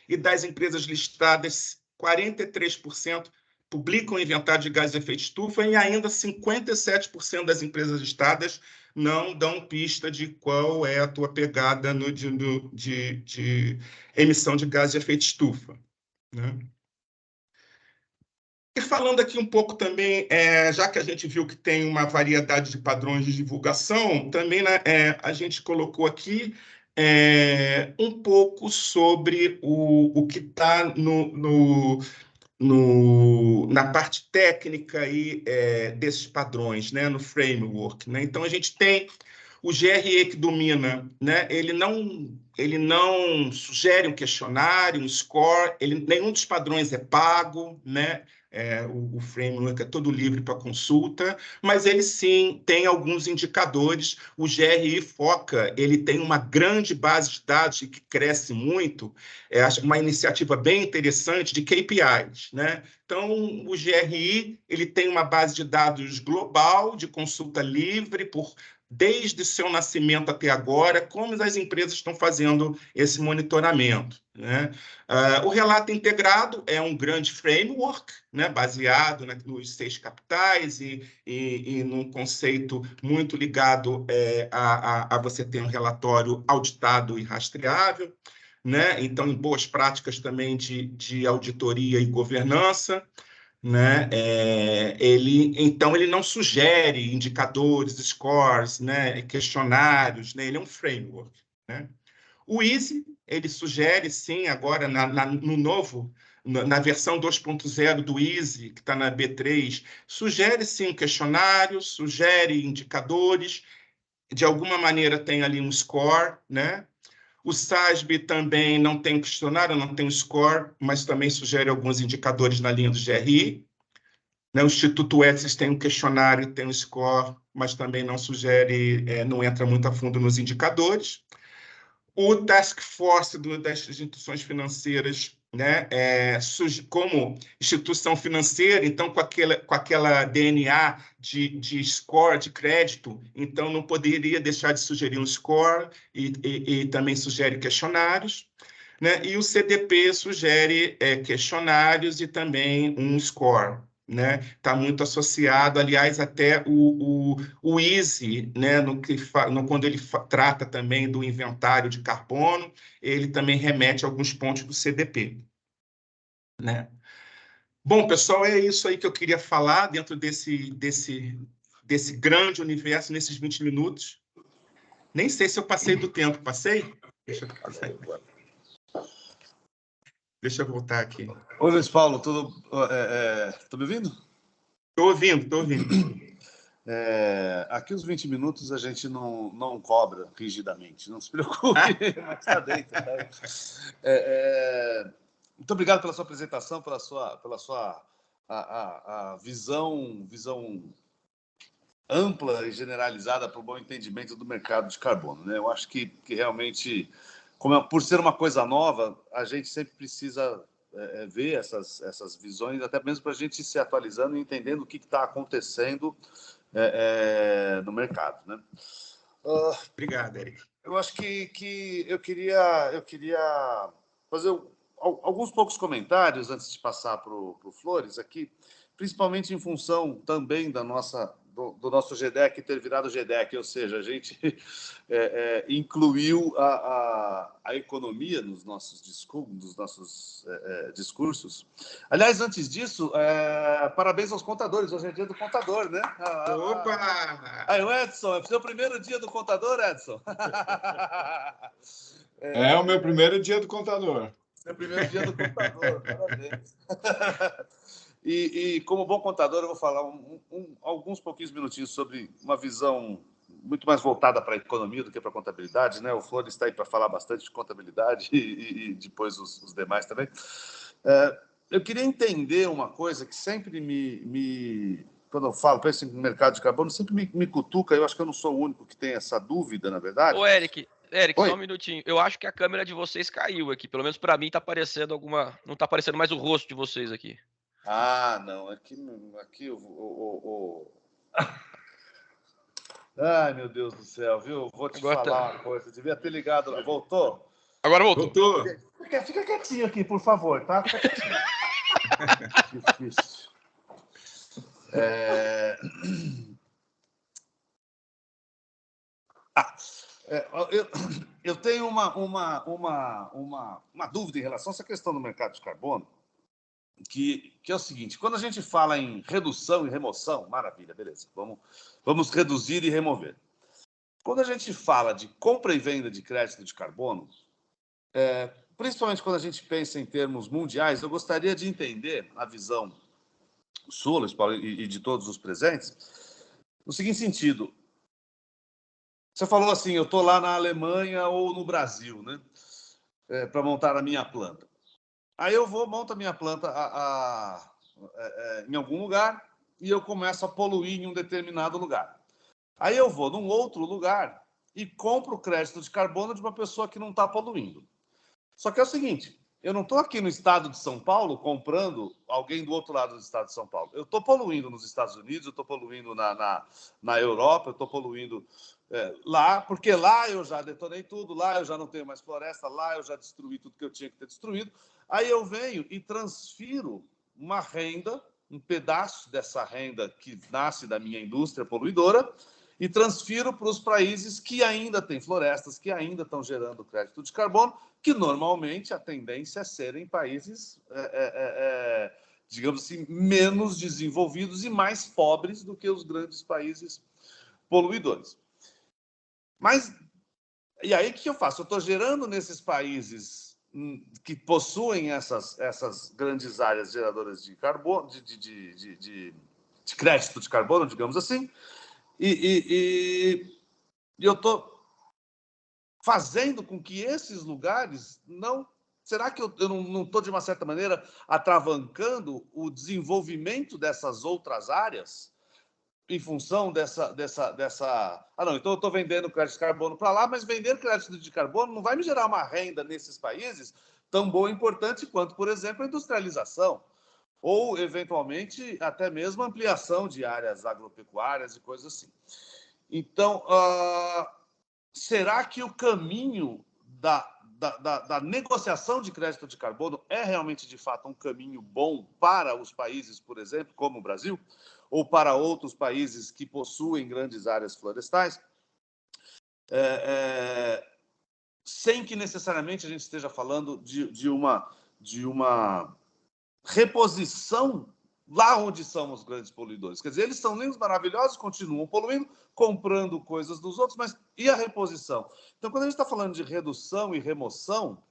E das empresas listadas, 43% publicam inventário de gás de efeito estufa, e ainda 57% das empresas listadas não dão pista de qual é a tua pegada de emissão de gás de efeito estufa, né? E falando aqui um pouco também, já que a gente viu que tem uma variedade de padrões de divulgação, também, né, a gente colocou aqui um pouco sobre o que está na parte técnica aí, desses padrões, né, no framework, né? Então, a gente tem o GRE que domina, né? Ele não sugere um questionário, um score, nenhum dos padrões é pago, né? O framework é todo livre para consulta, mas ele sim tem alguns indicadores. O GRI foca, ele tem uma grande base de dados que cresce muito, uma iniciativa bem interessante de KPIs, né? Então, o GRI ele tem uma base de dados global, de consulta livre, desde seu nascimento até agora, como as empresas estão fazendo esse monitoramento, né? O relato integrado é um grande framework, né, baseado nos 6 capitais e num conceito muito ligado a você ter um relatório auditado e rastreável, né? Então, em boas práticas também de auditoria e governança, né? Então, ele não sugere indicadores, scores, né? Questionários, né? Ele é um framework, né? O EASY, ele sugere, sim, agora na versão 2.0 do EASY, que está na B3, sugere, sim, um questionário, sugere indicadores, de alguma maneira tem ali um score, né? O SASB também não tem um questionário, não tem um score, mas também sugere alguns indicadores na linha do GRI. Né? O Instituto Ethos tem um questionário, tem um score, mas também não sugere, não entra muito a fundo nos indicadores. O Task Force das instituições financeiras, né, como instituição financeira, então com aquela DNA de score, de crédito, então não poderia deixar de sugerir um score e também sugere questionários, né? E o CDP sugere questionários e também um score, né? Está muito associado, aliás, até o EASY, né? Quando ele trata também do inventário de carbono, ele também remete a alguns pontos do CDP, né? Bom, pessoal, é isso aí que eu queria falar dentro desse grande universo, nesses 20 minutos. Nem sei se eu passei do tempo. Passei? Deixa eu voltar aqui. Oi, Luiz Paulo, tudo... Tá me ouvindo? Estou ouvindo. Aqui os 20 minutos a gente não cobra rigidamente, não se preocupe, mas está dentro. Tá? Muito obrigado pela sua apresentação, pela sua a visão ampla e generalizada para o bom entendimento do mercado de carbono, né? Eu acho que realmente, por ser uma coisa nova, a gente sempre precisa ver essas visões, até mesmo para a gente ir se atualizando e entendendo o que está acontecendo no mercado, né? Obrigado, Eric. eu acho que eu queria fazer alguns poucos comentários antes de passar para o Flores aqui, principalmente em função também do nosso GDEC ter virado GDEC, ou seja, a gente incluiu a economia nos nossos discursos. Aliás, antes disso, parabéns aos contadores, hoje é dia do contador, né? Opa! Aí, o Edson, é o seu primeiro dia do contador, Edson? É o meu primeiro dia do contador. Seu primeiro dia do contador, parabéns. E como bom contador, eu vou falar alguns pouquinhos minutinhos sobre uma visão muito mais voltada para a economia do que para a contabilidade, né? O Flores está aí para falar bastante de contabilidade e depois os demais também. Eu queria entender uma coisa que sempre quando eu penso em mercado de carbono, sempre me cutuca. Eu acho que eu não sou o único que tem essa dúvida, na verdade. Ô, Eric, Oi? só um minutinho. Eu acho que a câmera de vocês caiu aqui. Pelo menos para mim tá aparecendo alguma... Não tá aparecendo mais o rosto de vocês aqui. Ah, não. Aqui Ai, meu Deus do céu, viu? Vou te Agora falar uma coisa. Devia ter ligado. Voltou? Agora voltou. Voltou. Fica quietinho aqui, por favor, tá? Fica quietinho. Difícil. Eu tenho uma dúvida em relação a essa questão do mercado de carbono, que é o seguinte: quando a gente fala em redução e remoção, maravilha, beleza, vamos reduzir e remover. Quando a gente fala de compra e venda de crédito de carbono, principalmente quando a gente pensa em termos mundiais, eu gostaria de entender a visão sua, Luiz Paulo, e de todos os presentes, no seguinte sentido. Você falou assim, eu estou lá na Alemanha ou no Brasil, né, para montar a minha planta. Aí eu monto a minha planta em algum lugar e eu começo a poluir em um determinado lugar. Aí eu vou num outro lugar e compro crédito de carbono de uma pessoa que não está poluindo. Só que é o seguinte, eu não estou aqui no estado de São Paulo comprando alguém do outro lado do estado de São Paulo. Eu estou poluindo nos Estados Unidos, eu estou poluindo na Europa, eu estou poluindo lá, porque lá eu já detonei tudo, lá eu já não tenho mais floresta, lá eu já destruí tudo que eu tinha que ter destruído. Aí eu venho e transfiro uma renda, um pedaço dessa renda que nasce da minha indústria poluidora, e transfiro para os países que ainda têm florestas, que ainda estão gerando crédito de carbono, que normalmente a tendência é serem países, digamos assim, menos desenvolvidos e mais pobres do que os grandes países poluidores. Mas, e aí o que eu faço? Eu estou gerando nesses países que possuem essas grandes áreas geradoras de carbono, de crédito de carbono, digamos assim, e eu estou fazendo com que esses lugares não... Será que eu não estou, de uma certa maneira, atravancando o desenvolvimento dessas outras áreas em função dessa... não, então eu estou vendendo crédito de carbono para lá, mas vender crédito de carbono não vai me gerar uma renda nesses países tão boa e importante quanto, por exemplo, a industrialização. Ou, eventualmente, até mesmo ampliação de áreas agropecuárias e coisas assim. Então, será que o caminho da negociação de crédito de carbono é realmente, de fato, um caminho bom para os países, por exemplo, como o Brasil, ou para outros países que possuem grandes áreas florestais, sem que necessariamente a gente esteja falando de uma reposição lá onde são os grandes poluidores? Quer dizer, eles são lindos, maravilhosos, continuam poluindo, comprando coisas dos outros, mas e a reposição? Então, quando a gente está falando de redução e remoção,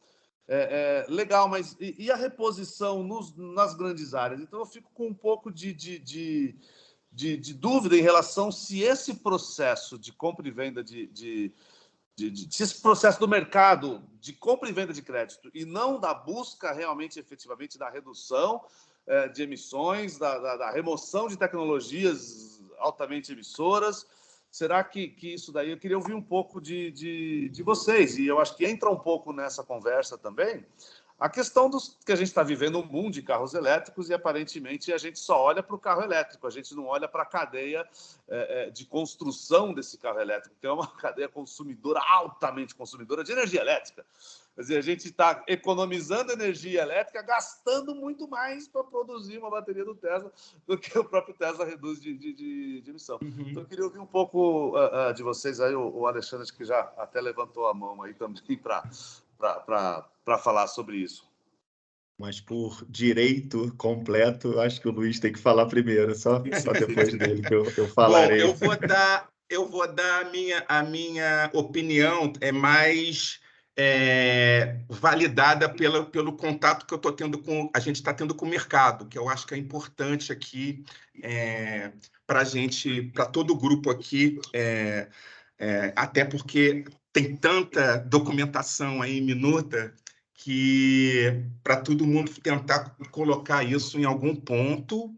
legal, mas e a reposição nas grandes áreas? Então, eu fico com um pouco de dúvida em relação se esse processo de compra e venda se esse processo do mercado de compra e venda de crédito e não da busca realmente, efetivamente, da redução de emissões, da remoção de tecnologias altamente emissoras, será que isso daí... Eu queria ouvir um pouco de vocês, e eu acho que entra um pouco nessa conversa também A questão que a gente está vivendo um mundo de carros elétricos e, aparentemente, a gente só olha para o carro elétrico, a gente não olha para a cadeia de construção desse carro elétrico, que é uma cadeia consumidora, altamente consumidora de energia elétrica. Quer dizer, a gente está economizando energia elétrica, gastando muito mais para produzir uma bateria do Tesla do que o próprio Tesla reduz de emissão. Uhum. Então, eu queria ouvir um pouco de vocês, aí o Alexandre, que já até levantou a mão aí também para falar sobre isso. Mas por direito completo, acho que o Luiz tem que falar primeiro, só depois dele que eu falarei. Bom, eu vou dar a minha opinião mais validada pelo contato que eu estou tendo a gente está tendo com o mercado, que eu acho que é importante aqui para a gente, para todo o grupo aqui, até porque tem tanta documentação aí minuta que para todo mundo tentar colocar isso em algum ponto,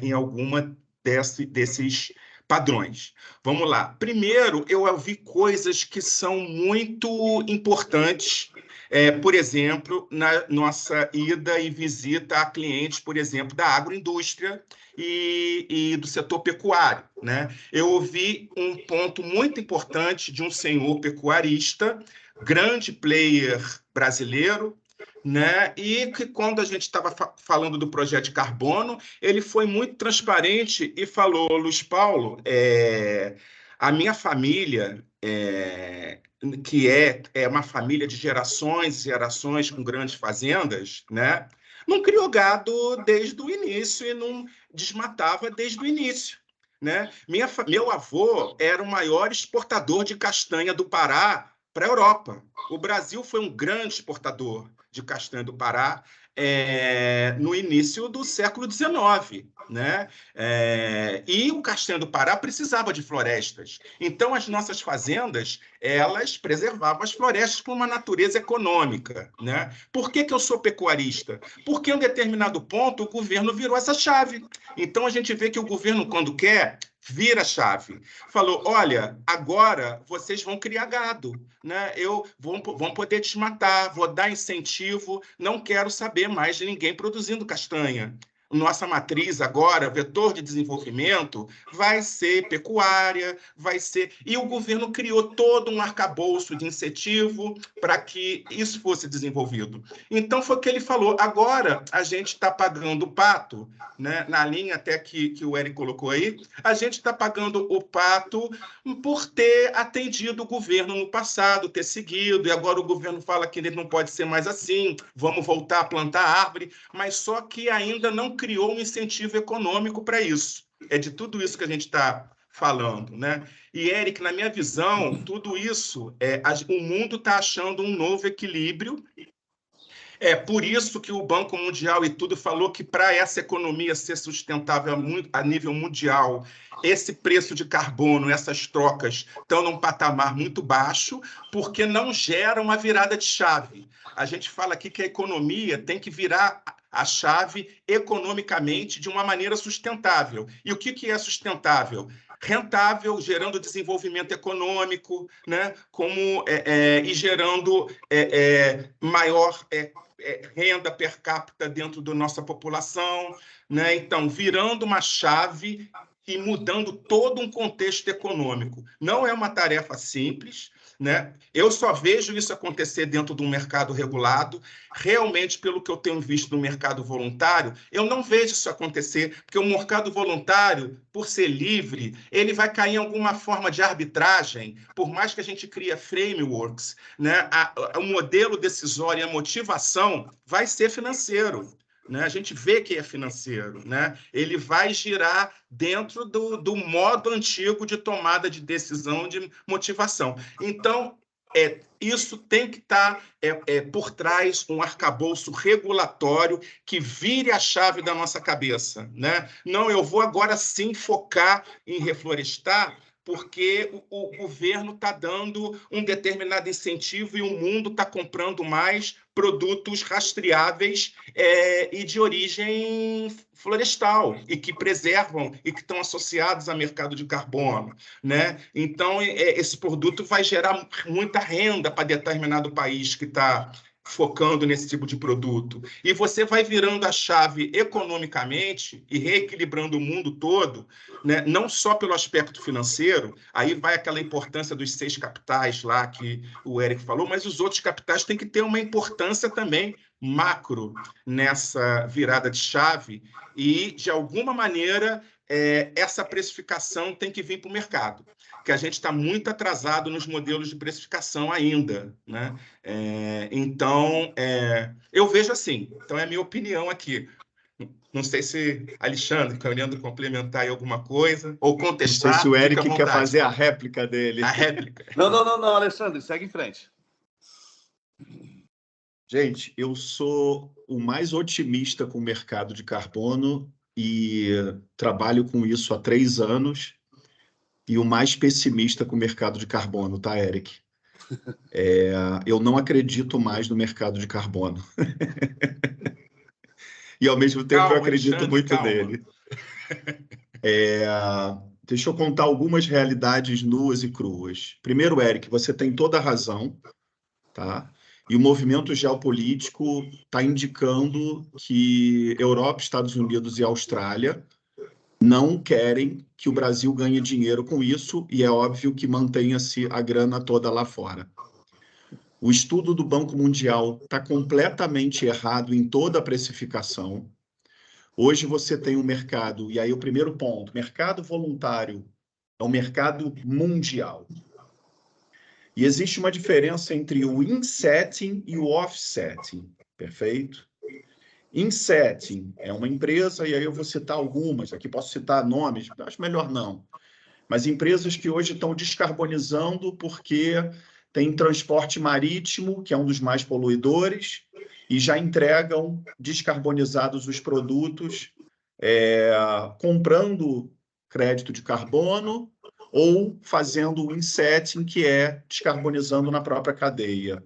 em alguma desses padrões. Vamos lá. Primeiro, eu ouvi coisas que são muito importantes, por exemplo, na nossa ida e visita a clientes, por exemplo, da agroindústria e do setor pecuário, né? Eu ouvi um ponto muito importante de um senhor pecuarista, grande player brasileiro, né? E que quando a gente estava falando do projeto de carbono, ele foi muito transparente e falou: Luiz Paulo, a minha família, que é uma família de gerações e gerações com grandes fazendas, né? Não criou gado desde o início e não desmatava desde o início, né? Meu avô era o maior exportador de castanha do Pará para a Europa. O Brasil foi um grande exportador de castanha do Pará no início do século XIX, né? E o castanha do Pará precisava de florestas. Então, as nossas fazendas, elas preservavam as florestas com uma natureza econômica, né? Por que eu sou pecuarista? Porque, em um determinado ponto, o governo virou essa chave. Então, a gente vê que o governo, quando quer, vira a chave. Falou: olha, agora vocês vão criar gado, né? Vão poder desmatar, vou dar incentivo, não quero saber mais de ninguém produzindo castanha. Nossa matriz agora, vetor de desenvolvimento, vai ser pecuária, vai ser... E o governo criou todo um arcabouço de incentivo para que isso fosse desenvolvido. Então, foi o que ele falou: agora a gente está pagando o pato, né? Na linha até que o Eric colocou aí, a gente está pagando o pato por ter atendido o governo no passado, ter seguido, e agora o governo fala que ele não pode ser mais assim, vamos voltar a plantar árvore, mas só que ainda não criou um incentivo econômico para isso. É de tudo isso que a gente está falando, né? E, Eric, na minha visão, tudo isso, o mundo está achando um novo equilíbrio. É por isso que o Banco Mundial e tudo falou que para essa economia ser sustentável a nível mundial, esse preço de carbono, essas trocas estão num patamar muito baixo, porque não geram uma virada de chave. A gente fala aqui que a economia tem que virar a chave economicamente de uma maneira sustentável. E o que é sustentável? Rentável, gerando desenvolvimento econômico, né? E gerando maior renda per capita dentro da nossa população, né? Então, virando uma chave e mudando todo um contexto econômico. Não é uma tarefa simples, né? Eu só vejo isso acontecer dentro de um mercado regulado. Realmente, pelo que eu tenho visto no mercado voluntário, eu não vejo isso acontecer, porque o mercado voluntário, por ser livre, ele vai cair em alguma forma de arbitragem, por mais que a gente crie frameworks, né? O modelo decisório e a motivação vai ser financeiro. Né? A gente vê que é financeiro, né? Ele vai girar dentro do modo antigo de tomada de decisão, de motivação. Então, isso tem que estar por trás um arcabouço regulatório que vire a chave da nossa cabeça, né? Não, eu vou agora sim focar em reflorestar, porque o governo está dando um determinado incentivo e o mundo está comprando mais produtos rastreáveis e de origem florestal, e que preservam e que estão associados ao mercado de carbono, né? Então, esse produto vai gerar muita renda para determinado país que está focando nesse tipo de produto. E você vai virando a chave economicamente e reequilibrando o mundo todo, né? Não só pelo aspecto financeiro, aí vai aquela importância dos 6 capitais lá que o Eric falou, mas os outros capitais têm que ter uma importância também macro nessa virada de chave e, de alguma maneira, essa precificação tem que vir para o mercado, que a gente está muito atrasado nos modelos de precificação ainda, né? Então, eu vejo assim, então é a minha opinião aqui. Não sei se Alexandre, querendo complementar aí alguma coisa, ou contestar. Não sei se o Eric quer fazer a réplica dele. A réplica. Não, Alexandre, segue em frente. Gente, eu sou o mais otimista com o mercado de carbono e trabalho com isso há 3 anos, e o mais pessimista com o mercado de carbono, tá, Eric? Eu não acredito mais no mercado de carbono. E, ao mesmo tempo, eu acredito muito nele. Deixa eu contar algumas realidades nuas e cruas. Primeiro, Eric, você tem toda a razão, tá? E o movimento geopolítico está indicando que Europa, Estados Unidos e Austrália não querem que o Brasil ganhe dinheiro com isso, e é óbvio que mantenha-se a grana toda lá fora. O estudo do Banco Mundial está completamente errado em toda a precificação. Hoje você tem um mercado, e aí o primeiro ponto, mercado voluntário é um mercado mundial. E existe uma diferença entre o insetting e o offsetting, perfeito? Insetting é uma empresa, e aí eu vou citar algumas, aqui posso citar nomes, acho melhor não, mas empresas que hoje estão descarbonizando porque tem transporte marítimo, que é um dos mais poluidores, e já entregam descarbonizados os produtos, comprando crédito de carbono ou fazendo o insetting, que é descarbonizando na própria cadeia.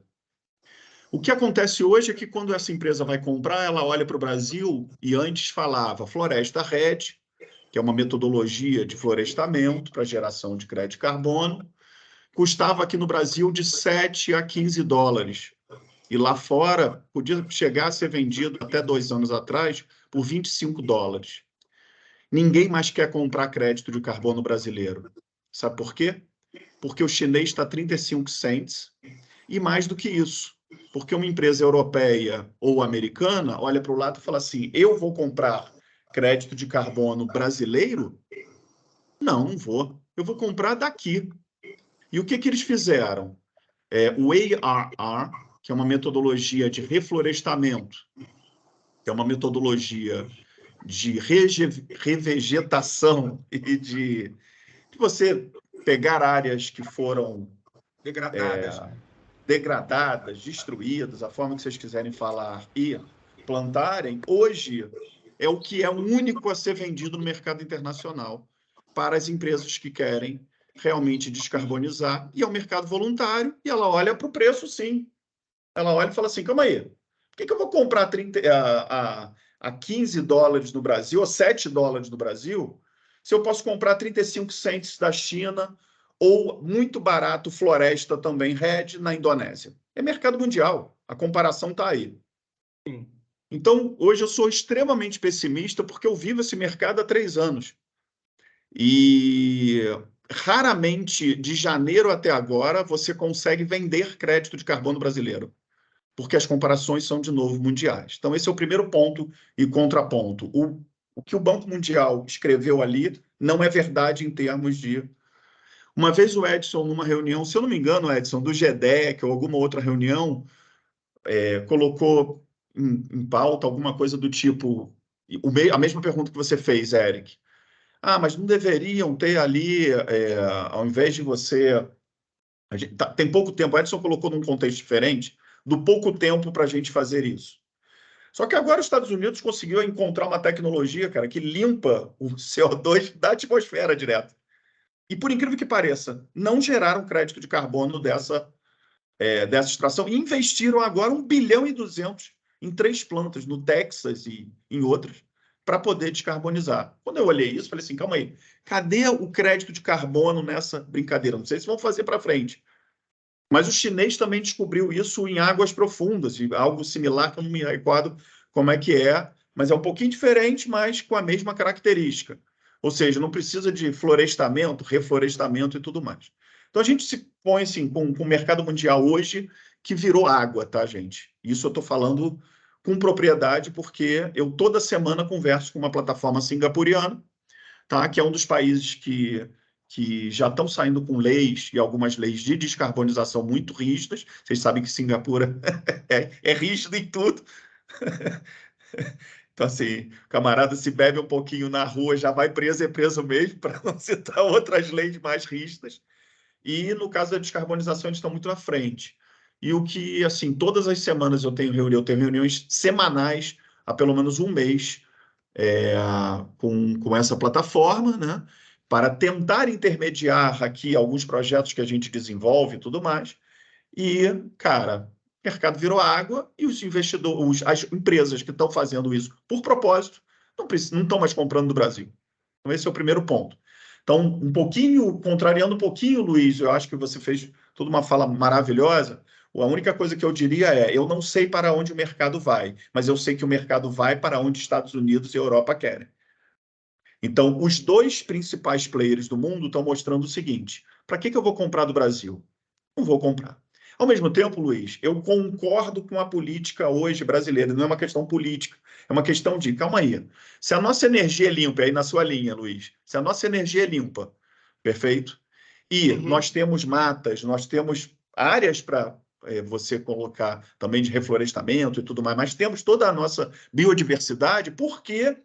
O que acontece hoje é que quando essa empresa vai comprar, ela olha para o Brasil e antes falava Floresta Red, que é uma metodologia de florestamento para geração de crédito de carbono, custava aqui no Brasil de 7 a 15 dólares. E lá fora podia chegar a ser vendido até 2 anos atrás por 25 dólares. Ninguém mais quer comprar crédito de carbono brasileiro. Sabe por quê? Porque o chinês está 35 cents e mais do que isso. Porque uma empresa europeia ou americana olha para o lado e fala assim, eu vou comprar crédito de carbono brasileiro? Não, não vou. Eu vou comprar daqui. E o que eles fizeram? O ARR, que é uma metodologia de reflorestamento, que é uma metodologia de revegetação e de você pegar áreas que foram degradadas, destruídas, a forma que vocês quiserem falar, e plantarem, hoje é o que é o único a ser vendido no mercado internacional para as empresas que querem realmente descarbonizar, e é o mercado voluntário, e ela olha para o preço, sim. Ela olha e fala assim, calma aí, por que eu vou comprar a 15 dólares no Brasil, ou 7 dólares no Brasil, se eu posso comprar 35 cents da China, ou muito barato floresta também, Red, na Indonésia? É mercado mundial, a comparação está aí. Sim. Então, hoje eu sou extremamente pessimista, porque eu vivo esse mercado há 3 anos. E raramente, de janeiro até agora, você consegue vender crédito de carbono brasileiro, porque as comparações são, de novo, mundiais. Então, esse é o primeiro ponto e contraponto. O que o Banco Mundial escreveu ali não é verdade em termos de... Uma vez o Edson, numa reunião, se eu não me engano, Edson, do GDEC ou alguma outra reunião, colocou em pauta alguma coisa do tipo... A mesma pergunta que você fez, Eric. Mas não deveriam ter ali, ao invés de você... tem pouco tempo, o Edson colocou num contexto diferente, do pouco tempo para a gente fazer isso. Só que agora os Estados Unidos conseguiu encontrar uma tecnologia, cara, que limpa o CO2 da atmosfera direto. E, por incrível que pareça, não geraram crédito de carbono dessa extração e investiram agora 1,2 bilhão em 3 plantas, no Texas e em outras, para poder descarbonizar. Quando eu olhei isso, falei assim, calma aí, cadê o crédito de carbono nessa brincadeira? Não sei se vão fazer para frente. Mas o chinês também descobriu isso em águas profundas, e algo similar, que eu não me recordo como é que é, mas é um pouquinho diferente, mas com a mesma característica. Ou seja, não precisa de florestamento, reflorestamento e tudo mais. Então, a gente se põe assim, com o mercado mundial hoje, que virou água, tá, gente? Isso eu estou falando com propriedade, porque eu toda semana converso com uma plataforma singapuriana, tá? Que é um dos países que já estão saindo com leis e algumas leis de descarbonização muito rígidas. Vocês sabem que Singapura é rígido em tudo. Então, assim, o camarada se bebe um pouquinho na rua, já vai preso, é preso mesmo, para não citar outras leis mais rígidas. E, no caso da descarbonização, eles estão muito na frente. E o que, assim, todas as semanas eu tenho reuniões semanais há pelo menos um mês com essa plataforma, né? Para tentar intermediar aqui alguns projetos que a gente desenvolve e tudo mais. E, cara, o mercado virou água e os investidores, as empresas que estão fazendo isso por propósito, não estão mais comprando do Brasil. Então, esse é o primeiro ponto. Então, um pouquinho, contrariando um pouquinho, Luiz, eu acho que você fez toda uma fala maravilhosa. A única coisa que eu diria é, eu não sei para onde o mercado vai, mas eu sei que o mercado vai para onde Estados Unidos e Europa querem. Então, os dois principais players do mundo estão mostrando o seguinte: para que eu vou comprar do Brasil? Não vou comprar. Ao mesmo tempo, Luiz, eu concordo com a política hoje brasileira. Não é uma questão política, é uma questão de, calma aí, se a nossa energia é limpa, aí na sua linha, Luiz, se a nossa energia é limpa, perfeito? E nós temos matas, nós temos áreas para você colocar também de reflorestamento e tudo mais, mas temos toda a nossa biodiversidade, por que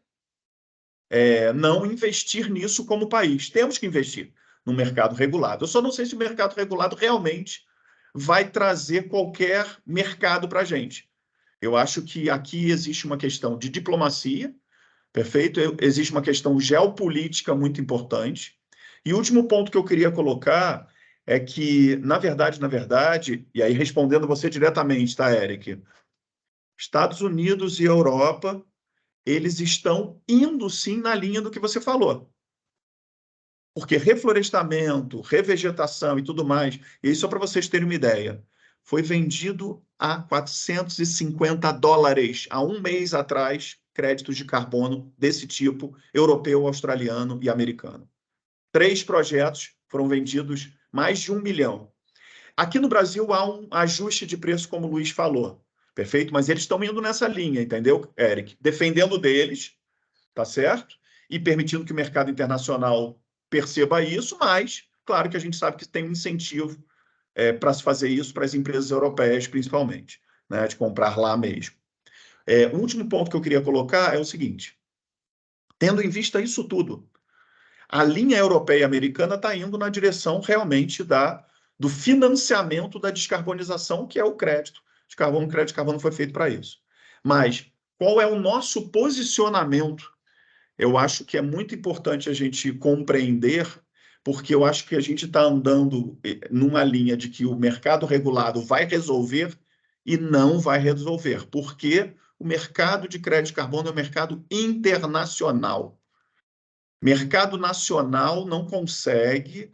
não investir nisso como país? Temos que investir no mercado regulado. Eu só não sei se o mercado regulado realmente vai trazer qualquer mercado para a gente. Eu acho que aqui existe uma questão de diplomacia, perfeito? Existe uma questão geopolítica muito importante. E o último ponto que eu queria colocar é que, na verdade, e aí respondendo você diretamente, tá, Eric? Estados Unidos e Europa, eles estão indo sim na linha do que você falou. Porque reflorestamento, revegetação e tudo mais, e isso só para vocês terem uma ideia, foi vendido a $450 há um mês atrás, créditos de carbono desse tipo, europeu, australiano e americano. 3 projetos foram vendidos mais de 1 milhão. Aqui no Brasil há um ajuste de preço, como o Luiz falou, perfeito? Mas eles estão indo nessa linha, entendeu, Eric? Defendendo deles, tá certo? E permitindo que o mercado internacional perceba isso, mas, claro que a gente sabe que tem um incentivo para se fazer isso para as empresas europeias, principalmente, né, de comprar lá mesmo. O último ponto que eu queria colocar é o seguinte: tendo em vista isso tudo, a linha europeia e americana está indo na direção realmente do financiamento da descarbonização, que é o crédito de carbono. O crédito de carbono foi feito para isso. Mas qual é o nosso posicionamento? Eu acho que é muito importante a gente compreender, porque eu acho que a gente está andando numa linha de que o mercado regulado vai resolver e não vai resolver, porque o mercado de crédito de carbono é um mercado internacional. Mercado nacional não consegue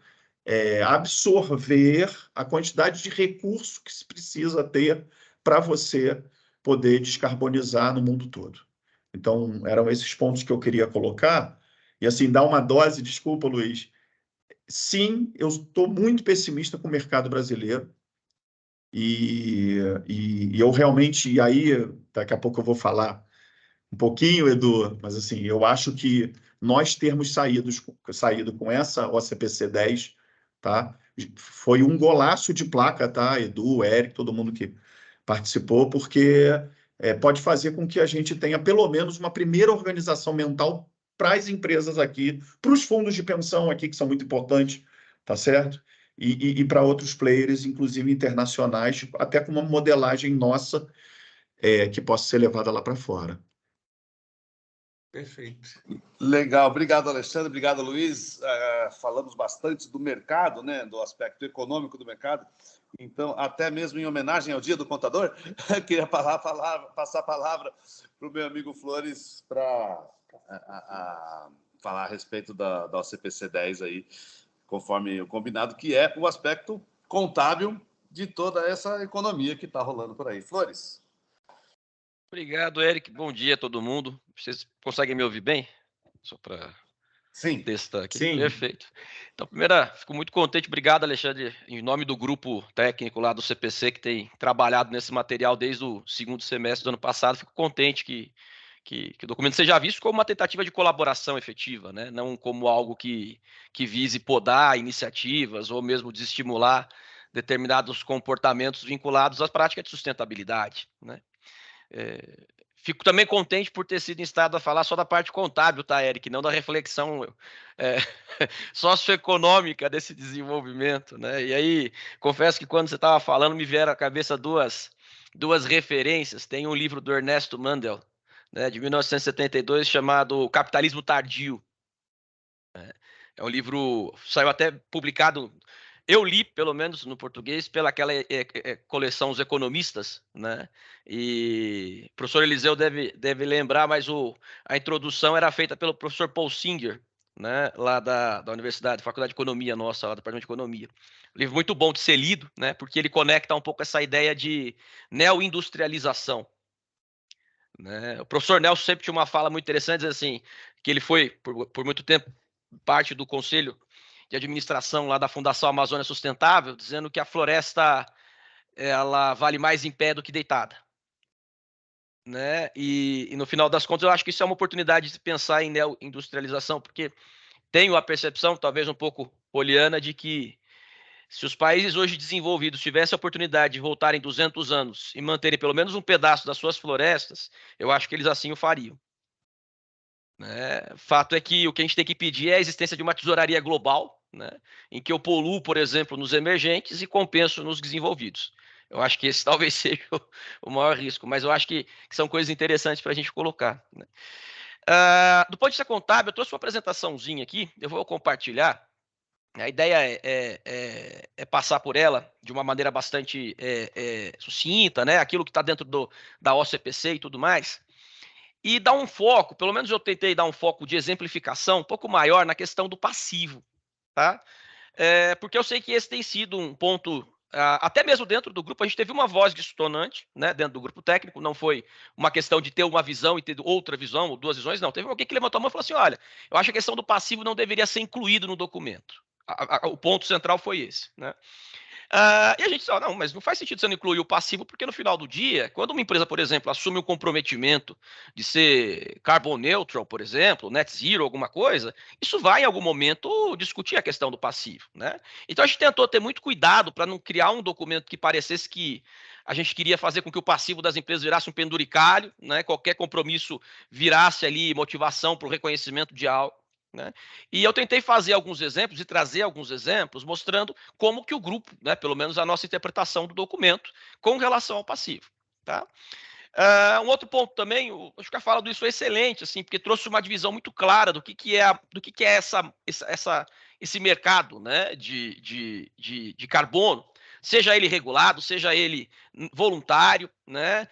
absorver a quantidade de recurso que se precisa ter para você poder descarbonizar no mundo todo. Então, eram esses pontos que eu queria colocar. E, assim, dar uma dose, desculpa, Luiz. Sim, eu estou muito pessimista com o mercado brasileiro. E eu realmente, e aí, daqui a pouco eu vou falar um pouquinho, Edu, mas, assim, eu acho que nós termos saído com essa OCPC 10, tá? Foi um golaço de placa, tá? Edu, Eric, todo mundo que participou, porque pode fazer com que a gente tenha pelo menos uma primeira organização mental para as empresas aqui, para os fundos de pensão aqui, que são muito importantes, tá certo? E para outros players, inclusive internacionais, até com uma modelagem nossa que possa ser levada lá para fora. Perfeito. Legal, obrigado, Alexandre, obrigado, Luiz. Falamos bastante do mercado, né, do aspecto econômico do mercado. Então, até mesmo em homenagem ao Dia do Contador, queria passar a palavra para o meu amigo Flores para falar a respeito da OCPC 10 aí, conforme o combinado, que é o aspecto contábil de toda essa economia que está rolando por aí. Flores. Obrigado, Eric. Bom dia a todo mundo. Vocês conseguem me ouvir bem? Só para testar aqui. Sim. Perfeito. Então, fico muito contente. Obrigado, Alexandre, em nome do grupo técnico lá do CPC, que tem trabalhado nesse material desde o segundo semestre do ano passado. Fico contente que o documento seja visto como uma tentativa de colaboração efetiva, né? Não como algo que vise podar iniciativas ou mesmo desestimular determinados comportamentos vinculados às práticas de sustentabilidade, né? Fico também contente por ter sido instado a falar só da parte contábil, tá, Eric? Não da reflexão socioeconômica desse desenvolvimento, né? E aí, confesso que quando você estava falando, me vieram à cabeça duas referências. Tem um livro do Ernesto Mandel, né, de 1972, chamado Capitalismo Tardio. É um livro, saiu até publicado, eu li, pelo menos no português, pela aquela coleção Os Economistas, né? E o professor Eliseu deve lembrar, mas a introdução era feita pelo professor Paul Singer, né, lá da Universidade, Faculdade de Economia nossa, lá do Departamento de Economia. Um livro muito bom de ser lido, né, porque ele conecta um pouco essa ideia de neoindustrialização, né? O professor Nelson sempre tinha uma fala muito interessante, assim, que ele foi, por muito tempo, parte do conselho de administração lá da Fundação Amazônia Sustentável, dizendo que a floresta ela vale mais em pé do que deitada, né? E no final das contas, eu acho que isso é uma oportunidade de pensar em neoindustrialização, porque tenho a percepção, talvez um pouco poliana, de que se os países hoje desenvolvidos tivessem a oportunidade de voltarem 200 anos e manterem pelo menos um pedaço das suas florestas, eu acho que eles assim o fariam, né? Fato é que o que a gente tem que pedir é a existência de uma tesouraria global, né, em que eu poluo, por exemplo, nos emergentes e compenso nos desenvolvidos. Eu acho que esse talvez seja o maior risco, mas eu acho que são coisas interessantes para a gente colocar, né? Do ponto de vista contábil, eu trouxe uma apresentaçãozinha aqui, eu vou compartilhar. A ideia é passar por ela de uma maneira bastante sucinta, né? Aquilo que está dentro da OCPC e tudo mais, e dar um foco, pelo menos eu tentei dar um foco de exemplificação um pouco maior na questão do passivo, tá? Porque eu sei que esse tem sido um ponto, até mesmo dentro do grupo, a gente teve uma voz dissonante, né, dentro do grupo técnico, não foi uma questão de ter uma visão e ter outra visão, ou duas visões, não. Teve alguém que levantou a mão e falou assim, olha, eu acho que a questão do passivo não deveria ser incluído no documento. O ponto central foi esse, né? E a gente disse, não, mas não faz sentido você não incluir o passivo, porque no final do dia, quando uma empresa, por exemplo, assume o comprometimento de ser carbon neutral, por exemplo, net zero, alguma coisa, isso vai em algum momento discutir a questão do passivo, né? Então a gente tentou ter muito cuidado para não criar um documento que parecesse que a gente queria fazer com que o passivo das empresas virasse um penduricalho, né? Qualquer compromisso virasse ali motivação para o reconhecimento de algo, né? E eu tentei fazer alguns exemplos e trazer alguns exemplos mostrando como que o grupo, né, pelo menos a nossa interpretação do documento com relação ao passivo, tá? Um outro ponto também, acho que a fala do Luiz foi excelente, assim, porque trouxe uma divisão muito clara do que é esse mercado, né, de carbono, seja ele regulado, seja ele voluntário, né,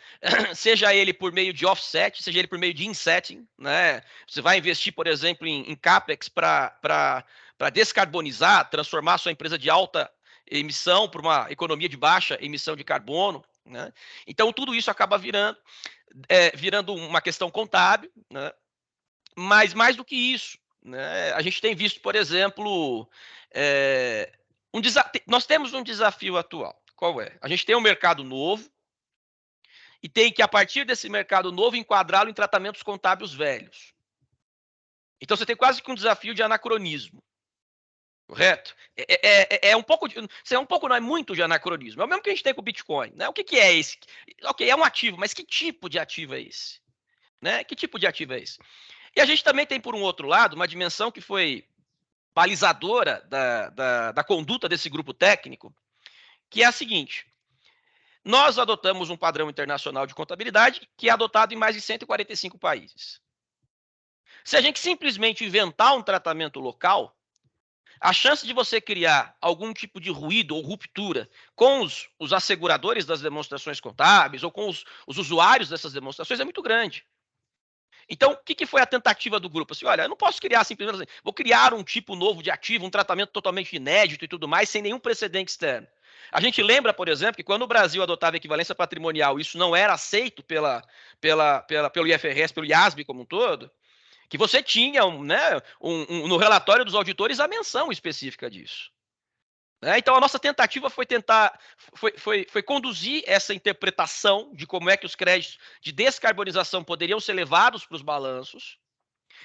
seja ele por meio de offset, seja ele por meio de insetting, né? Você vai investir, por exemplo, em capex para descarbonizar, transformar a sua empresa de alta emissão para uma economia de baixa emissão de carbono, né? Então tudo isso acaba virando uma questão contábil, né? Mas mais do que isso, né, a gente tem visto, por exemplo, nós temos um desafio atual. Qual é? A gente tem um mercado novo e tem que, a partir desse mercado novo, enquadrá-lo em tratamentos contábeis velhos. Então você tem quase que um desafio de anacronismo. Correto? Um pouco, não é muito de anacronismo. É o mesmo que a gente tem com o Bitcoin, né? O que é esse? Ok, é um ativo, mas que tipo de ativo é esse? Né? Que tipo de ativo é esse? E a gente também tem, por um outro lado, uma dimensão que foi balizadora da conduta desse grupo técnico, que é a seguinte: nós adotamos um padrão internacional de contabilidade que é adotado em mais de 145 países. Se a gente simplesmente inventar um tratamento local, a chance de você criar algum tipo de ruído ou ruptura com os asseguradores das demonstrações contábeis ou com os usuários dessas demonstrações é muito grande. Então, o que foi a tentativa do grupo? Assim, olha, eu não posso criar simplesmente assim, vou criar um tipo novo de ativo, um tratamento totalmente inédito e tudo mais, sem nenhum precedente externo. A gente lembra, por exemplo, que quando o Brasil adotava equivalência patrimonial, isso não era aceito pelo IFRS, pelo IASB como um todo, que você tinha no relatório dos auditores a menção específica disso. Então, a nossa tentativa foi conduzir essa interpretação de como é que os créditos de descarbonização poderiam ser levados para os balanços,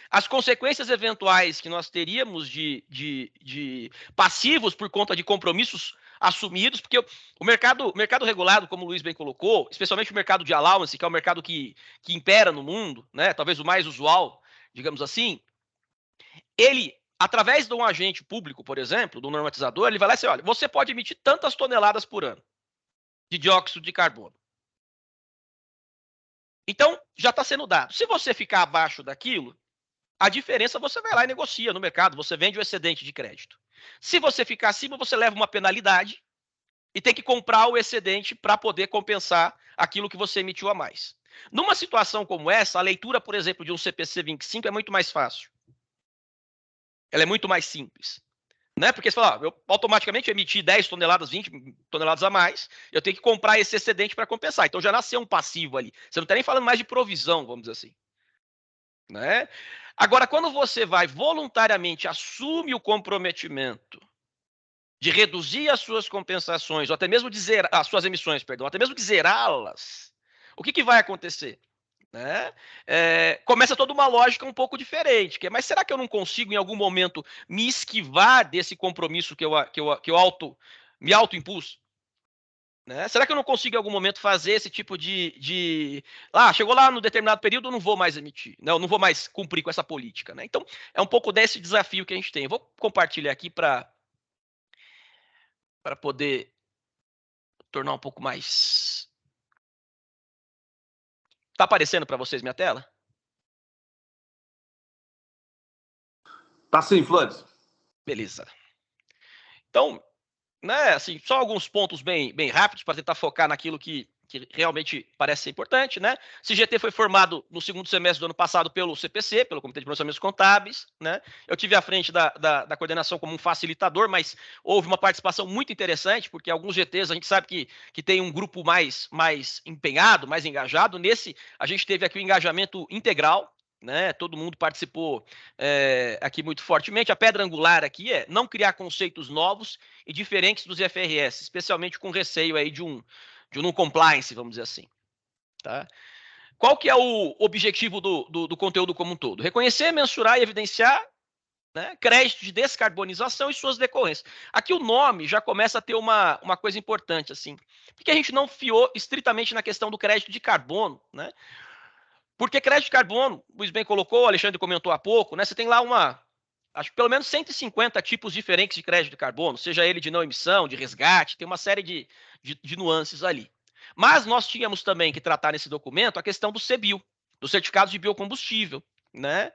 as consequências eventuais que nós teríamos de passivos por conta de compromissos assumidos, porque o mercado regulado, como o Luiz bem colocou, especialmente o mercado de allowance, que é o mercado que impera no mundo, né, talvez o mais usual, digamos assim, ele, através de um agente público, por exemplo, do normatizador, ele vai lá e diz, olha, você pode emitir tantas toneladas por ano de dióxido de carbono. Então, já está sendo dado. Se você ficar abaixo daquilo, a diferença você vai lá e negocia no mercado, você vende o excedente de crédito. Se você ficar acima, você leva uma penalidade e tem que comprar o excedente para poder compensar aquilo que você emitiu a mais. Numa situação como essa, a leitura, por exemplo, de um CPC 25 é muito mais fácil. Ela é muito mais simples. Né? Porque você fala, eu automaticamente emiti 10 toneladas, 20 toneladas a mais, eu tenho que comprar esse excedente para compensar. Então já nasceu um passivo ali. Você não está nem falando mais de provisão, vamos dizer assim. Né? Agora, quando você vai voluntariamente assume o comprometimento de reduzir as suas compensações, ou até mesmo as suas emissões, perdão, até mesmo de zerá-las, o que vai acontecer? Né? Começa toda uma lógica um pouco diferente, que é, mas será que eu não consigo em algum momento me esquivar desse compromisso que eu me auto-impus? Né? Será que eu não consigo em algum momento fazer esse tipo chegou lá no determinado período, eu não vou mais emitir, não vou mais cumprir com essa política. Né? Então, é um pouco desse desafio que a gente tem. Eu vou compartilhar aqui para poder tornar um pouco mais... Está aparecendo para vocês minha tela? Tá sim, Flores. Beleza. Então, né, assim, só alguns pontos bem rápidos para tentar focar naquilo que realmente parece ser importante, né? CGT foi formado no segundo semestre do ano passado pelo CPC, pelo Comitê de Processamentos Contábeis, né? Eu tive à frente da coordenação como um facilitador, mas houve uma participação muito interessante, porque alguns GTs a gente sabe que tem um grupo mais empenhado, mais engajado. Nesse, a gente teve aqui o engajamento integral, né? Todo mundo participou aqui muito fortemente. A pedra angular aqui é não criar conceitos novos e diferentes dos IFRS, especialmente com receio aí de um compliance, vamos dizer assim. Tá? Qual que é o objetivo do conteúdo como um todo? Reconhecer, mensurar e evidenciar, né, crédito de descarbonização e suas decorrências. Aqui o nome já começa a ter uma coisa importante, assim, porque a gente não fiou estritamente na questão do crédito de carbono, né? Porque crédito de carbono, o Luiz bem colocou, o Alexandre comentou há pouco, né? Você tem lá acho que pelo menos 150 tipos diferentes de crédito de carbono, seja ele de não emissão, de resgate, tem uma série de nuances ali. Mas nós tínhamos também que tratar nesse documento a questão do CBIO, do certificado de biocombustível, né?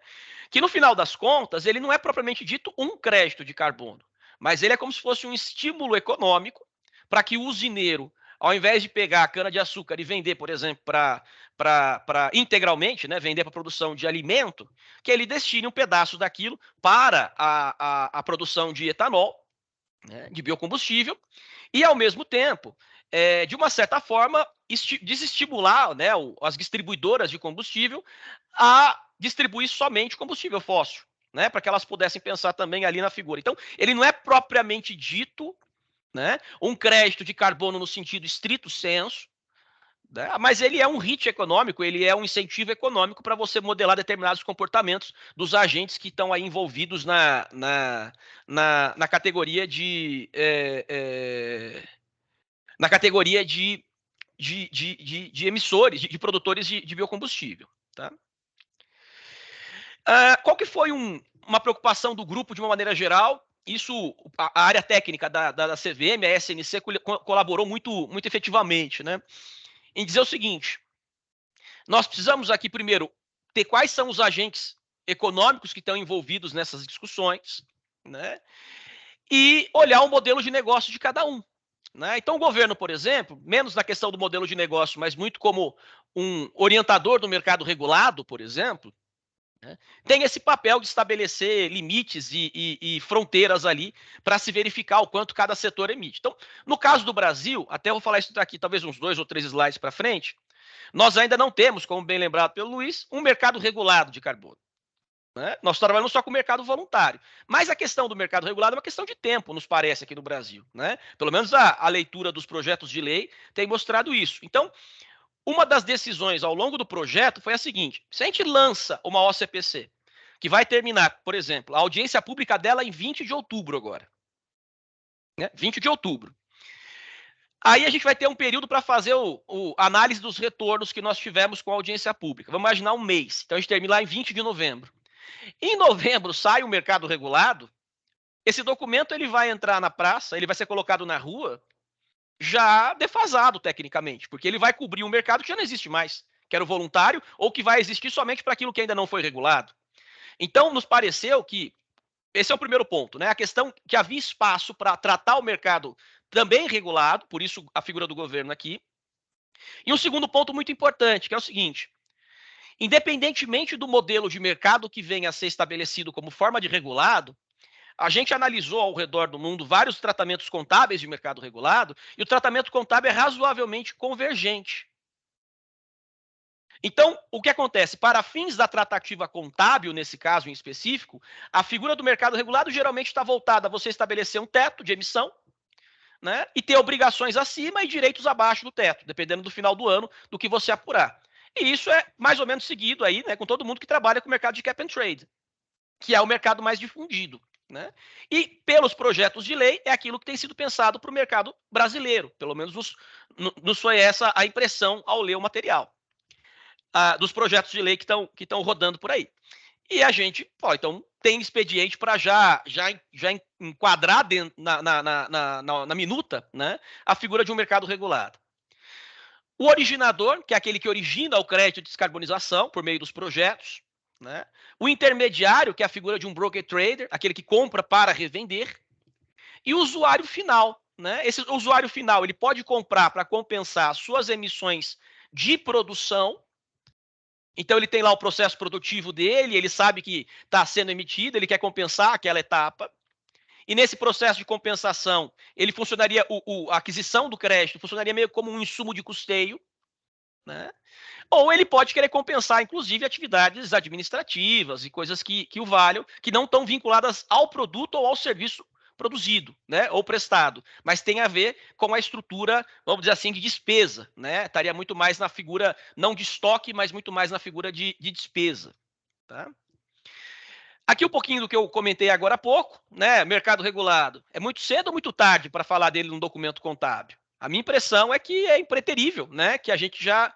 Que no final das contas, ele não é propriamente dito um crédito de carbono, mas ele é como se fosse um estímulo econômico para que o usineiro, ao invés de pegar a cana-de-açúcar e vender, por exemplo, integralmente, né, vender para a produção de alimento, que ele destine um pedaço daquilo para a produção de etanol, né, de biocombustível, e, ao mesmo tempo, de uma certa forma, desestimular, né, as distribuidoras de combustível a distribuir somente combustível fóssil, né, para que elas pudessem pensar também ali na figura. Então, ele não é propriamente dito, né, um crédito de carbono no sentido estrito sensu, né, mas ele é um hit econômico, ele é um incentivo econômico para você modelar determinados comportamentos dos agentes que estão aí envolvidos na categoria de emissores, de produtores de biocombustível. Tá? Qual que foi uma preocupação do grupo de uma maneira geral? Isso, a área técnica da CVM, a SNC, colaborou muito efetivamente, né? Em dizer o seguinte, nós precisamos aqui, primeiro, ter quais são os agentes econômicos que estão envolvidos nessas discussões, né? E olhar o modelo de negócio de cada um. Né? Então, o governo, por exemplo, menos na questão do modelo de negócio, mas muito como um orientador do mercado regulado, por exemplo, né? Tem esse papel de estabelecer limites e fronteiras ali para se verificar o quanto cada setor emite. Então, no caso do Brasil, até eu vou falar isso daqui, talvez uns 2 ou 3 slides para frente, nós ainda não temos, como bem lembrado pelo Luiz, um mercado regulado de carbono, né? Nós trabalhamos só com o mercado voluntário. Mas a questão do mercado regulado é uma questão de tempo, nos parece, aqui no Brasil, né? Pelo menos a leitura dos projetos de lei tem mostrado isso. Então, uma das decisões ao longo do projeto foi a seguinte: se a gente lança uma OCPC, que vai terminar, por exemplo, a audiência pública dela em 20 de outubro agora, né? 20 de outubro. Aí a gente vai ter um período para fazer a análise dos retornos que nós tivemos com a audiência pública. Vamos imaginar um mês. Então a gente termina lá em 20 de novembro. Em novembro sai o mercado regulado. Esse documento ele vai entrar na praça, ele vai ser colocado na rua, já defasado tecnicamente, porque ele vai cobrir um mercado que já não existe mais, que era o voluntário, ou que vai existir somente para aquilo que ainda não foi regulado. Então, nos pareceu que esse é o primeiro ponto, né? A questão que havia espaço para tratar o mercado também regulado, por isso a figura do governo aqui. E um segundo ponto muito importante, que é o seguinte: independentemente do modelo de mercado que venha a ser estabelecido como forma de regulado, a gente analisou ao redor do mundo vários tratamentos contábeis de mercado regulado e o tratamento contábil é razoavelmente convergente. Então, o que acontece? Para fins da tratativa contábil, nesse caso em específico, a figura do mercado regulado geralmente está voltada a você estabelecer um teto de emissão, né, e ter obrigações acima e direitos abaixo do teto, dependendo do final do ano, do que você apurar. E isso é mais ou menos seguido aí, né, com todo mundo que trabalha com o mercado de cap and trade, que é o mercado mais difundido, né? E pelos projetos de lei é aquilo que tem sido pensado para o mercado brasileiro, pelo menos nos foi essa a impressão ao ler o material dos projetos de lei que estão rodando por aí. E a gente, então, tem expediente para já enquadrar na minuta, né, a figura de um mercado regulado. O originador, que é aquele que origina o crédito de descarbonização por meio dos projetos, né? O intermediário, que é a figura de um broker trader, aquele que compra para revender, e o usuário final, né? Esse usuário final ele pode comprar para compensar suas emissões de produção. Então ele tem lá o processo produtivo dele, ele sabe que está sendo emitido, ele quer compensar aquela etapa. E nesse processo de compensação, ele funcionaria, a aquisição do crédito funcionaria meio como um insumo de custeio, né? Ou ele pode querer compensar, inclusive, atividades administrativas e coisas que o valham, que não estão vinculadas ao produto ou ao serviço produzido, né, ou prestado, mas tem a ver com a estrutura, vamos dizer assim, de despesa, né? Estaria muito mais na figura, não de estoque, mas muito mais na figura de despesa, tá? Aqui um pouquinho do que eu comentei agora há pouco, né? Mercado regulado. É muito cedo ou muito tarde para falar dele num documento contábil? A minha impressão é que é impreterível, né? Que a gente já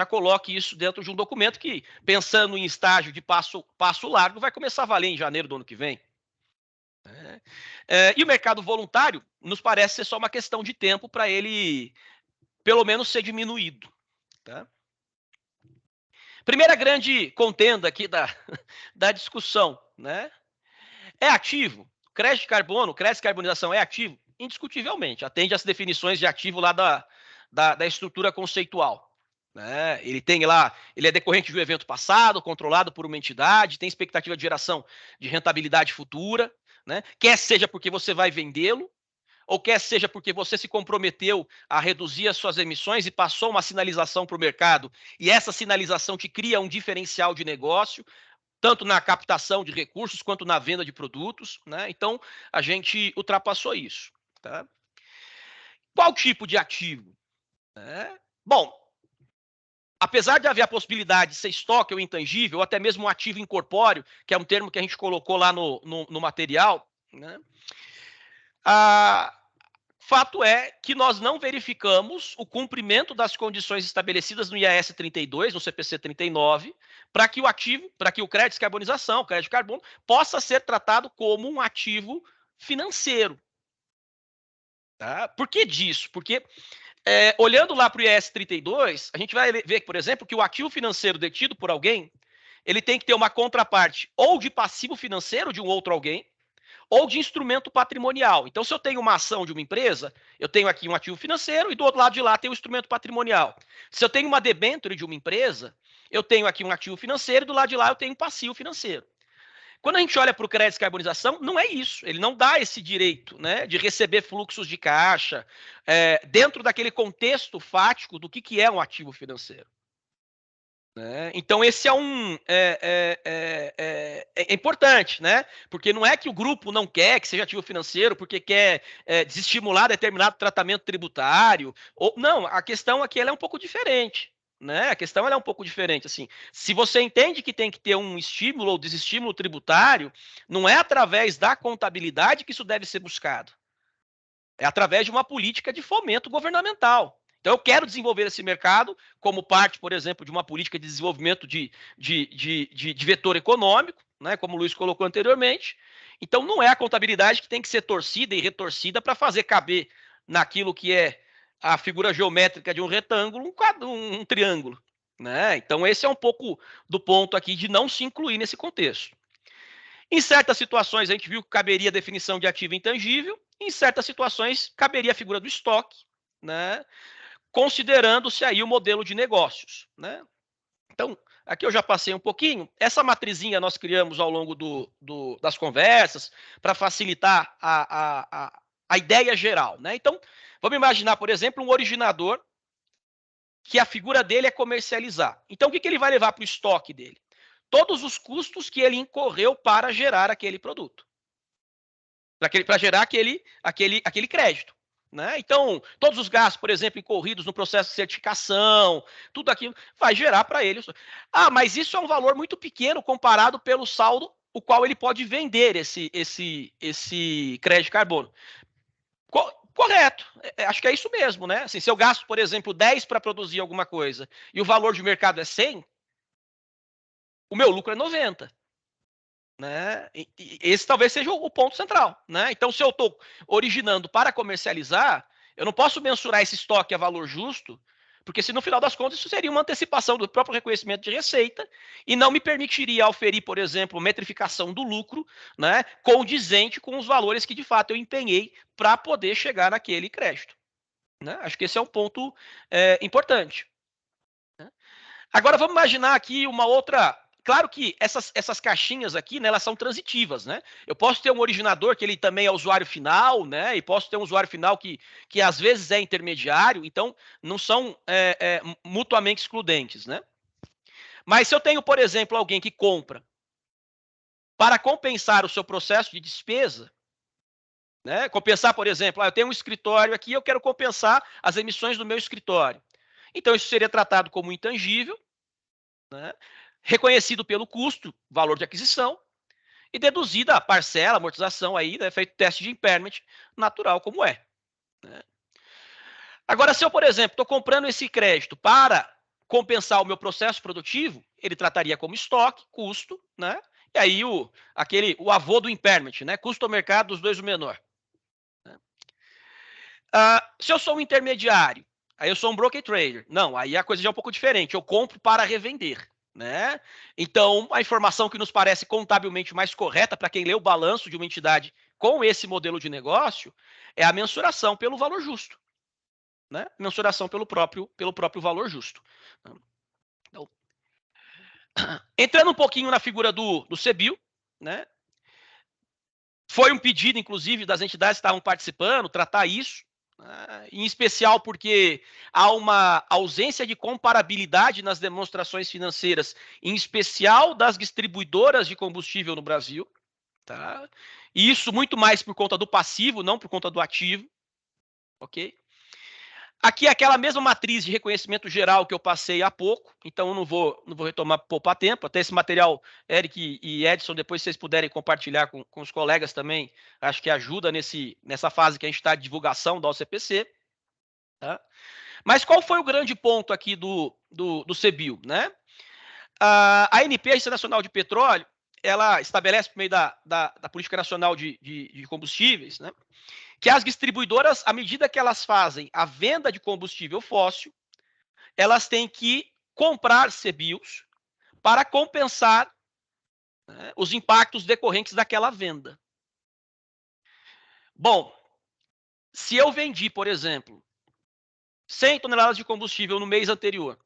coloque isso dentro de um documento que, pensando em estágio de passo largo, vai começar a valer em janeiro do ano que vem. E o mercado voluntário nos parece ser só uma questão de tempo para ele, pelo menos, ser diminuído, tá? Primeira grande contenda aqui da discussão, né? É ativo? Crédito de carbono, crédito de carbonização é ativo? Indiscutivelmente, atende às definições de ativo lá da estrutura conceitual, né? Ele tem lá, ele é decorrente de um evento passado, controlado por uma entidade, tem expectativa de geração de rentabilidade futura, né? Quer seja porque você vai vendê-lo, ou quer seja porque você se comprometeu a reduzir as suas emissões e passou uma sinalização para o mercado, e essa sinalização te cria um diferencial de negócio, tanto na captação de recursos quanto na venda de produtos, né? Então, a gente ultrapassou isso, tá? Qual tipo de ativo? Bom, apesar de haver a possibilidade de ser estoque ou intangível, ou até mesmo um ativo incorpóreo, que é um termo que a gente colocou lá no material, né? Fato é que nós não verificamos o cumprimento das condições estabelecidas no IAS 32, no CPC 39, para que o ativo, para que o crédito de carbonização, o crédito de carbono, possa ser tratado como um ativo financeiro. Tá? Por que disso? Porque, olhando lá para o IAS 32, a gente vai ver, por exemplo, que o ativo financeiro detido por alguém, ele tem que ter uma contraparte ou de passivo financeiro de um outro alguém, ou de instrumento patrimonial. Então, se eu tenho uma ação de uma empresa, eu tenho aqui um ativo financeiro e do outro lado de lá tem o instrumento patrimonial. Se eu tenho uma debênture de uma empresa, eu tenho aqui um ativo financeiro e do lado de lá eu tenho um passivo financeiro. Quando a gente olha para o crédito de descarbonização, não é isso. Ele não dá esse direito, né, de receber fluxos de caixa dentro daquele contexto fático do que é um ativo financeiro. Né? Então, esse é importante, né? Porque não é que o grupo não quer que seja ativo financeiro porque quer desestimular determinado tratamento tributário. Não, a questão aqui ela é um pouco diferente. Né? A questão ela é um pouco diferente. Assim, se você entende que tem que ter um estímulo ou desestímulo tributário, não é através da contabilidade que isso deve ser buscado. É através de uma política de fomento governamental. Então, eu quero desenvolver esse mercado como parte, por exemplo, de uma política de desenvolvimento de vetor econômico, né, como o Luiz colocou anteriormente. Então, não é a contabilidade que tem que ser torcida e retorcida para fazer caber naquilo que é a figura geométrica de um retângulo, um triângulo. Né? Então, esse é um pouco do ponto aqui de não se incluir nesse contexto. Em certas situações, a gente viu que caberia a definição de ativo intangível, em certas situações, caberia a figura do estoque, né? Considerando-se aí o modelo de negócios. Né? Então, aqui eu já passei um pouquinho. Essa matrizinha nós criamos ao longo das conversas para facilitar a ideia geral. Né? Então, vamos imaginar, por exemplo, um originador que a figura dele é comercializar. Então, o que ele vai levar para o estoque dele? Todos os custos que ele incorreu para gerar aquele produto. Para gerar aquele crédito. Né? Então, todos os gastos, por exemplo, incorridos no processo de certificação, tudo aquilo vai gerar para ele. Mas isso é um valor muito pequeno comparado pelo saldo, o qual ele pode vender esse crédito de carbono. Correto. Acho que é isso mesmo, né? Assim, se eu gasto, por exemplo, 10 para produzir alguma coisa e o valor de mercado é 100, o meu lucro é 90. Né? Esse talvez seja o ponto central. Né? Então, se eu estou originando para comercializar, eu não posso mensurar esse estoque a valor justo, porque se no final das contas isso seria uma antecipação do próprio reconhecimento de receita e não me permitiria auferir, por exemplo, metrificação do lucro, né, condizente com os valores que de fato eu empenhei para poder chegar naquele crédito. Né? Acho que esse é um ponto importante. Né? Agora vamos imaginar aqui uma outra. Claro que essas caixinhas aqui, né, elas são transitivas, né? Eu posso ter um originador que ele também é usuário final, né? E posso ter um usuário final que às vezes é intermediário, então não são mutuamente excludentes, né? Mas se eu tenho, por exemplo, alguém que compra para compensar o seu processo de despesa, né? Compensar, por exemplo, eu tenho um escritório aqui, eu quero compensar as emissões do meu escritório. Então isso seria tratado como intangível, né? Reconhecido pelo custo, valor de aquisição, e deduzida a parcela, amortização aí, né, feito teste de impairment natural como é. Né? Agora, se eu, por exemplo, estou comprando esse crédito para compensar o meu processo produtivo, ele trataria como estoque, custo, né? E aí o avô do impairment, né? Custo ao mercado dos dois o menor. Né? Se eu sou um intermediário, aí eu sou um broker trader. Não, aí a coisa já é um pouco diferente. Eu compro para revender. Né? Então, a informação que nos parece contabilmente mais correta para quem lê o balanço de uma entidade com esse modelo de negócio é a mensuração pelo valor justo. Né? Mensuração pelo próprio valor justo. Então, entrando um pouquinho na figura do CBIL, né? Foi um pedido, inclusive, das entidades que estavam participando, tratar isso, em especial porque há uma ausência de comparabilidade nas demonstrações financeiras, em especial das distribuidoras de combustível no Brasil. Tá? E isso muito mais por conta do passivo, não por conta do ativo. Ok? Aqui é aquela mesma matriz de reconhecimento geral que eu passei há pouco, então eu não vou retomar para poupar tempo. Até esse material, Eric e Edson, depois se vocês puderem compartilhar com os colegas também, acho que ajuda nessa fase que a gente está de divulgação da OCPC. Tá? Mas qual foi o grande ponto aqui do CBIL? Né? A ANP, a Agência Nacional de Petróleo, ela estabelece por meio da Política Nacional de Combustíveis, né, que as distribuidoras, à medida que elas fazem a venda de combustível fóssil, elas têm que comprar CBIOS para compensar, né, os impactos decorrentes daquela venda. Bom, se eu vendi, por exemplo, 100 toneladas de combustível no mês anterior,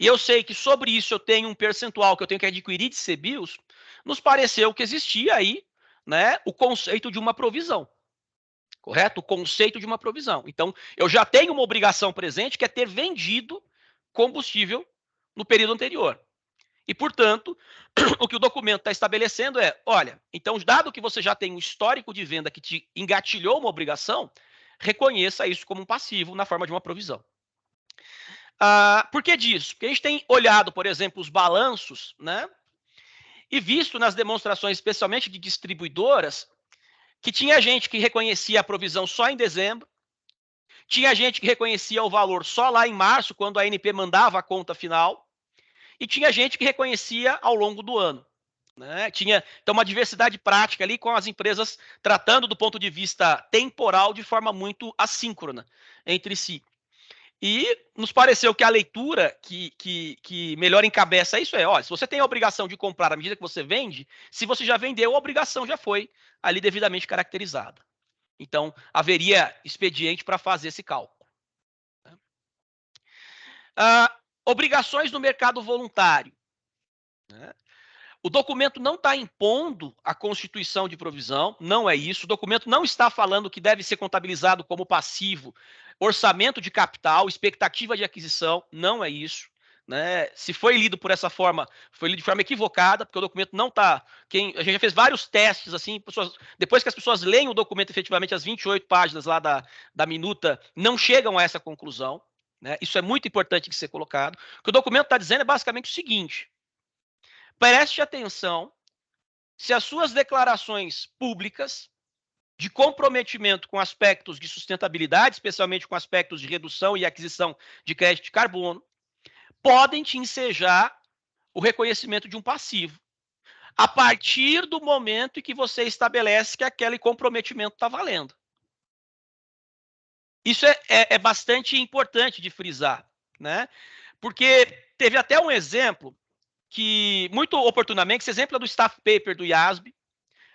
e eu sei que sobre isso eu tenho um percentual que eu tenho que adquirir de CBIOS, nos pareceu que existia aí, né, o conceito de uma provisão. Correto? O conceito de uma provisão. Então, eu já tenho uma obrigação presente, que é ter vendido combustível no período anterior. E, portanto, o que o documento está estabelecendo é, olha, então, dado que você já tem um histórico de venda que te engatilhou uma obrigação, reconheça isso como um passivo na forma de uma provisão. Por que disso? Porque a gente tem olhado, por exemplo, os balanços, né, e visto nas demonstrações, especialmente de distribuidoras, que tinha gente que reconhecia a provisão só em dezembro, tinha gente que reconhecia o valor só lá em março, quando a ANP mandava a conta final, e tinha gente que reconhecia ao longo do ano. Né? Tinha então uma diversidade prática ali, com as empresas tratando do ponto de vista temporal de forma muito assíncrona entre si. E nos pareceu que a leitura que melhor encabeça isso é, olha, se você tem a obrigação de comprar à medida que você vende, se você já vendeu, a obrigação já foi ali devidamente caracterizada. Então, haveria expediente para fazer esse cálculo. Obrigações no mercado voluntário. Né? O documento não está impondo a constituição de provisão, não é isso. O documento não está falando que deve ser contabilizado como passivo, orçamento de capital, expectativa de aquisição, não é isso. Né? Se foi lido por essa forma, foi lido de forma equivocada, porque o documento não está... A gente já fez vários testes, assim, depois que as pessoas leem o documento efetivamente, as 28 páginas lá da minuta, não chegam a essa conclusão. Né? Isso é muito importante de ser colocado. O que o documento está dizendo é basicamente o seguinte: preste atenção se as suas declarações públicas de comprometimento com aspectos de sustentabilidade, especialmente com aspectos de redução e aquisição de crédito de carbono, podem te ensejar o reconhecimento de um passivo, a partir do momento em que você estabelece que aquele comprometimento está valendo. Isso é bastante importante de frisar, né? Porque teve até um exemplo que, muito oportunamente, esse exemplo é do staff paper do IASB.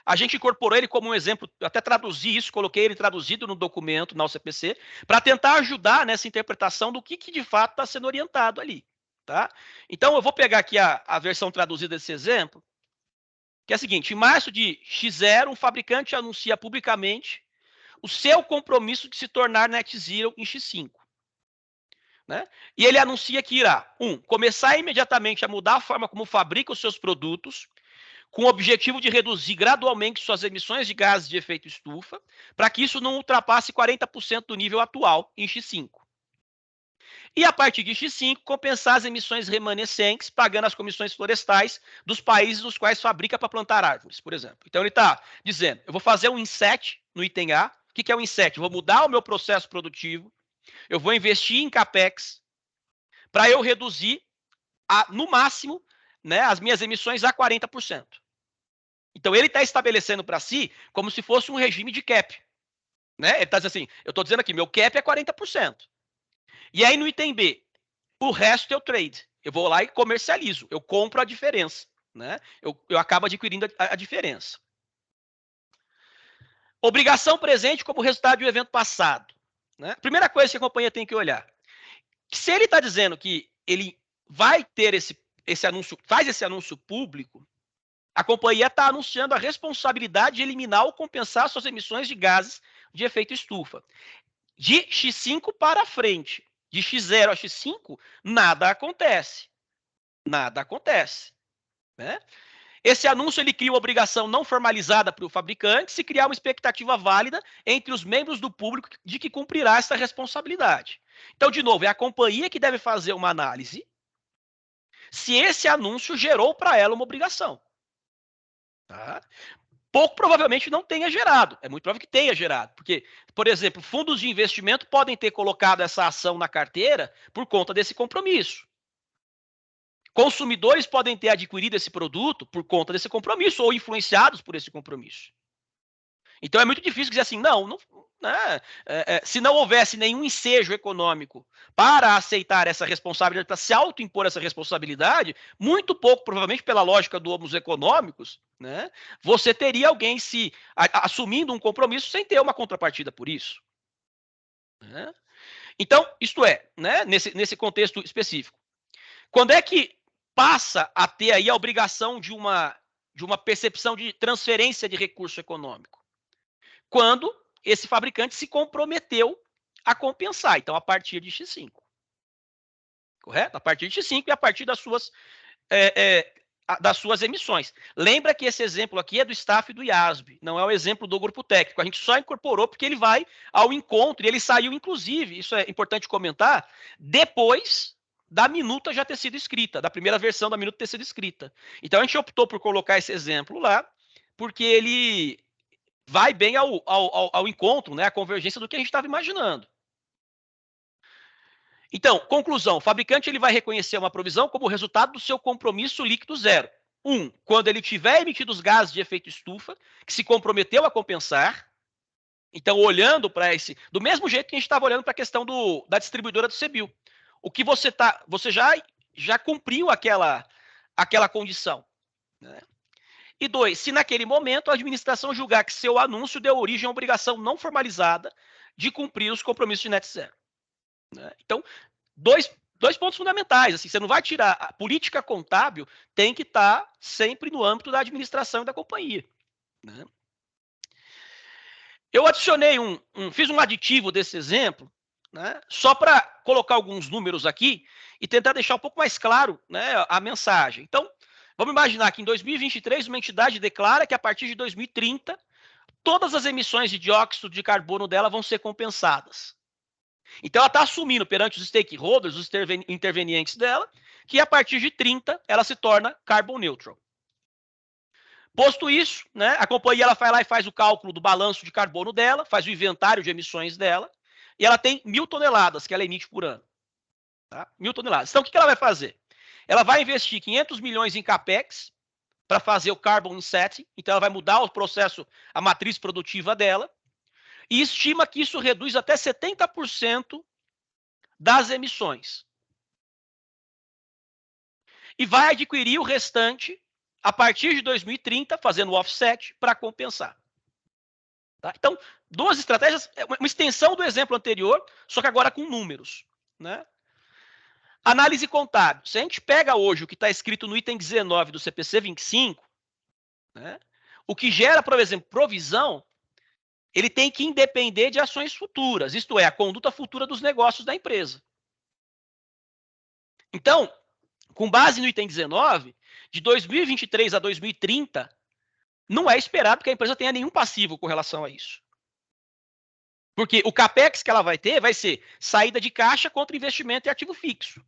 A gente incorporou ele como um exemplo, até traduzi isso, coloquei ele traduzido no documento, na UCPC, para tentar ajudar nessa interpretação do que de fato está sendo orientado ali. Tá? Então, eu vou pegar aqui a versão traduzida desse exemplo, que é a seguinte: em março de X0, um fabricante anuncia publicamente o seu compromisso de se tornar net zero em X5. Né? E ele anuncia que irá, começar imediatamente a mudar a forma como fabrica os seus produtos, com o objetivo de reduzir gradualmente suas emissões de gases de efeito estufa, para que isso não ultrapasse 40% do nível atual em X5. E, a partir de X5, compensar as emissões remanescentes, pagando as comissões florestais dos países nos quais fabrica para plantar árvores, por exemplo. Então, ele está dizendo, eu vou fazer um inset no item A. O que é um inset? Eu vou mudar o meu processo produtivo, eu vou investir em CAPEX, para eu reduzir, no máximo, né, as minhas emissões a 40%. Então, ele está estabelecendo para si como se fosse um regime de cap. Né? Ele está dizendo assim, eu estou dizendo aqui, meu cap é 40%. E aí, no item B, o resto eu trade. Eu vou lá e comercializo, eu compro a diferença. Né? Eu acabo adquirindo a diferença. Obrigação presente como resultado de um evento passado. Né? Primeira coisa que a companhia tem que olhar. Se ele está dizendo que ele vai ter esse anúncio, faz esse anúncio público, a companhia está anunciando a responsabilidade de eliminar ou compensar suas emissões de gases de efeito estufa. De X5 para frente, de X0 a X5, nada acontece. Nada acontece. Né? Esse anúncio ele cria uma obrigação não formalizada para o fabricante, se criar uma expectativa válida entre os membros do público de que cumprirá essa responsabilidade. Então, de novo, é a companhia que deve fazer uma análise se esse anúncio gerou para ela uma obrigação. Tá? Pouco provavelmente não tenha gerado. É muito provável que tenha gerado. Porque, por exemplo, fundos de investimento podem ter colocado essa ação na carteira por conta desse compromisso. Consumidores podem ter adquirido esse produto por conta desse compromisso ou influenciados por esse compromisso. Então, é muito difícil dizer assim, né, se não houvesse nenhum ensejo econômico para aceitar essa responsabilidade, para se autoimpor essa responsabilidade, muito pouco, provavelmente pela lógica do homos econômicos, né, você teria alguém assumindo um compromisso sem ter uma contrapartida por isso. Né? Então, isto é, né, nesse contexto específico. Quando é que passa a ter aí a obrigação de uma percepção de transferência de recurso econômico? Quando esse fabricante se comprometeu a compensar. Então, a partir de X5. Correto? A partir de X5 e a partir das suas emissões. Lembra que esse exemplo aqui é do staff do IASB, não é o exemplo do grupo técnico. A gente só incorporou porque ele vai ao encontro e ele saiu, inclusive, isso é importante comentar, depois da minuta já ter sido escrita, da primeira versão da minuta ter sido escrita. Então, a gente optou por colocar esse exemplo lá, porque ele vai bem ao encontro, né, a convergência do que a gente estava imaginando. Então, conclusão, o fabricante ele vai reconhecer uma provisão como resultado do seu compromisso líquido zero. Quando ele tiver emitido os gases de efeito estufa, que se comprometeu a compensar. Então, olhando para esse... Do mesmo jeito que a gente estava olhando para a questão da distribuidora do CBIL. O que você já cumpriu aquela condição. Né? E 2, se naquele momento a administração julgar que seu anúncio deu origem a uma obrigação não formalizada de cumprir os compromissos de net zero. Né? Então, dois pontos fundamentais. Assim, você não vai tirar. A política contábil tem que estar sempre no âmbito da administração e da companhia. Né? Eu adicionei fiz um aditivo desse exemplo, né, só para colocar alguns números aqui e tentar deixar um pouco mais claro, né, a mensagem. Então, vamos imaginar que em 2023 uma entidade declara que a partir de 2030 todas as emissões de dióxido de carbono dela vão ser compensadas. Então, ela está assumindo perante os stakeholders, os intervenientes dela, que a partir de 30 ela se torna carbon neutral. Posto isso, né, a companhia ela vai lá e faz o cálculo do balanço de carbono dela, faz o inventário de emissões dela, e ela tem 1.000 toneladas que ela emite por ano. Tá? 1.000 toneladas. Então, o que ela vai fazer? Ela vai investir 500 milhões em CAPEX para fazer o carbon insetting, então ela vai mudar o processo, a matriz produtiva dela, e estima que isso reduz até 70% das emissões. E vai adquirir o restante a partir de 2030, fazendo o offset para compensar. Tá? Então, duas estratégias, uma extensão do exemplo anterior, só que agora com números. Né? Análise contábil. Se a gente pega hoje o que está escrito no item 19 do CPC 25, né, o que gera, por exemplo, provisão, ele tem que independer de ações futuras, isto é, a conduta futura dos negócios da empresa. Então, com base no item 19, de 2023 a 2030, não é esperado que a empresa tenha nenhum passivo com relação a isso. Porque o CAPEX que ela vai ter vai ser saída de caixa contra investimento em ativo fixo.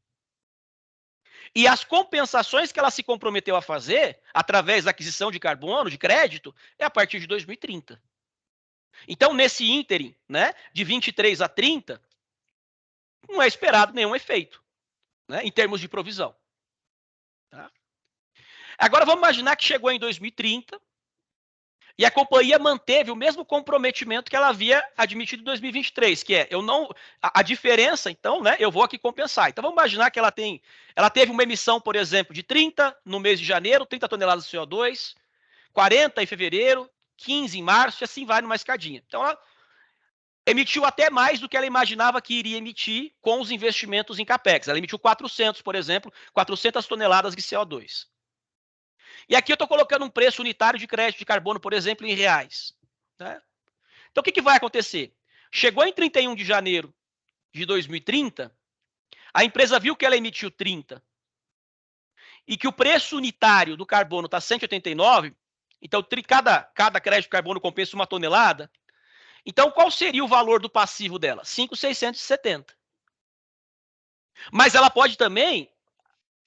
E as compensações que ela se comprometeu a fazer, através da aquisição de carbono, de crédito, é a partir de 2030. Então, nesse ínterim, né, de 23 a 30, não é esperado nenhum efeito, né, em termos de provisão. Tá? Agora, vamos imaginar que chegou em 2030 e a companhia manteve o mesmo comprometimento que ela havia admitido em 2023, que é, a diferença, então, né, eu vou aqui compensar. Então, vamos imaginar que ela teve uma emissão, por exemplo, de 30 no mês de janeiro, 30 toneladas de CO2, 40 em fevereiro, 15 em março, e assim vai numa escadinha. Então, ela emitiu até mais do que ela imaginava que iria emitir com os investimentos em CAPEX. Ela emitiu 400, por exemplo, 400 toneladas de CO2. E aqui eu estou colocando um preço unitário de crédito de carbono, por exemplo, em reais. Né? Então, o que vai acontecer? Chegou em 31 de janeiro de 2030, a empresa viu que ela emitiu 30 e que o preço unitário do carbono está 189, então cada crédito de carbono compensa 1 tonelada. Então, qual seria o valor do passivo dela? 5.670. Mas ela pode também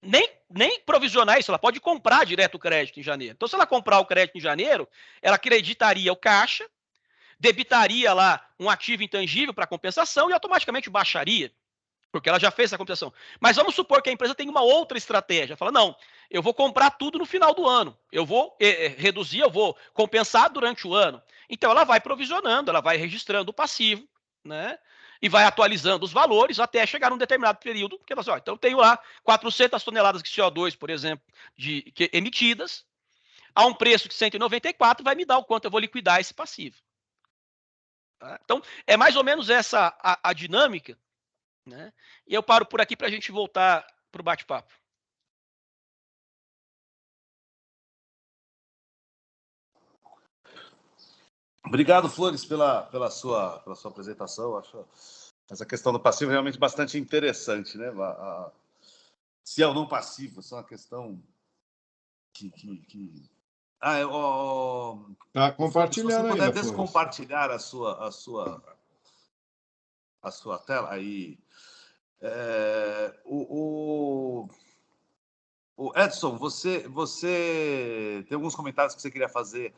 nem provisionar isso, ela pode comprar direto o crédito em janeiro. Então, se ela comprar o crédito em janeiro, ela creditaria o caixa, debitaria lá um ativo intangível para compensação e automaticamente baixaria, porque ela já fez essa compensação. Mas vamos supor que a empresa tem uma outra estratégia. Fala, não, eu vou comprar tudo no final do ano. Eu vou reduzir, eu vou compensar durante o ano. Então, ela vai provisionando, ela vai registrando o passivo, né? E vai atualizando os valores até chegar num determinado período, porque você, então eu tenho lá 400 toneladas de CO2, por exemplo, emitidas, a um preço de 194, vai me dar o quanto eu vou liquidar esse passivo. Tá? Então, é mais ou menos essa a dinâmica, né? E eu paro por aqui para a gente voltar para o bate-papo. Obrigado, Flores, pela sua apresentação. Acho essa questão do passivo realmente bastante interessante, né? Se é ou não passivo, essa é uma questão que... Tá compartilhando se você ainda, puder Flores. compartilhar a sua tela aí. O Edson, você tem alguns comentários que você queria fazer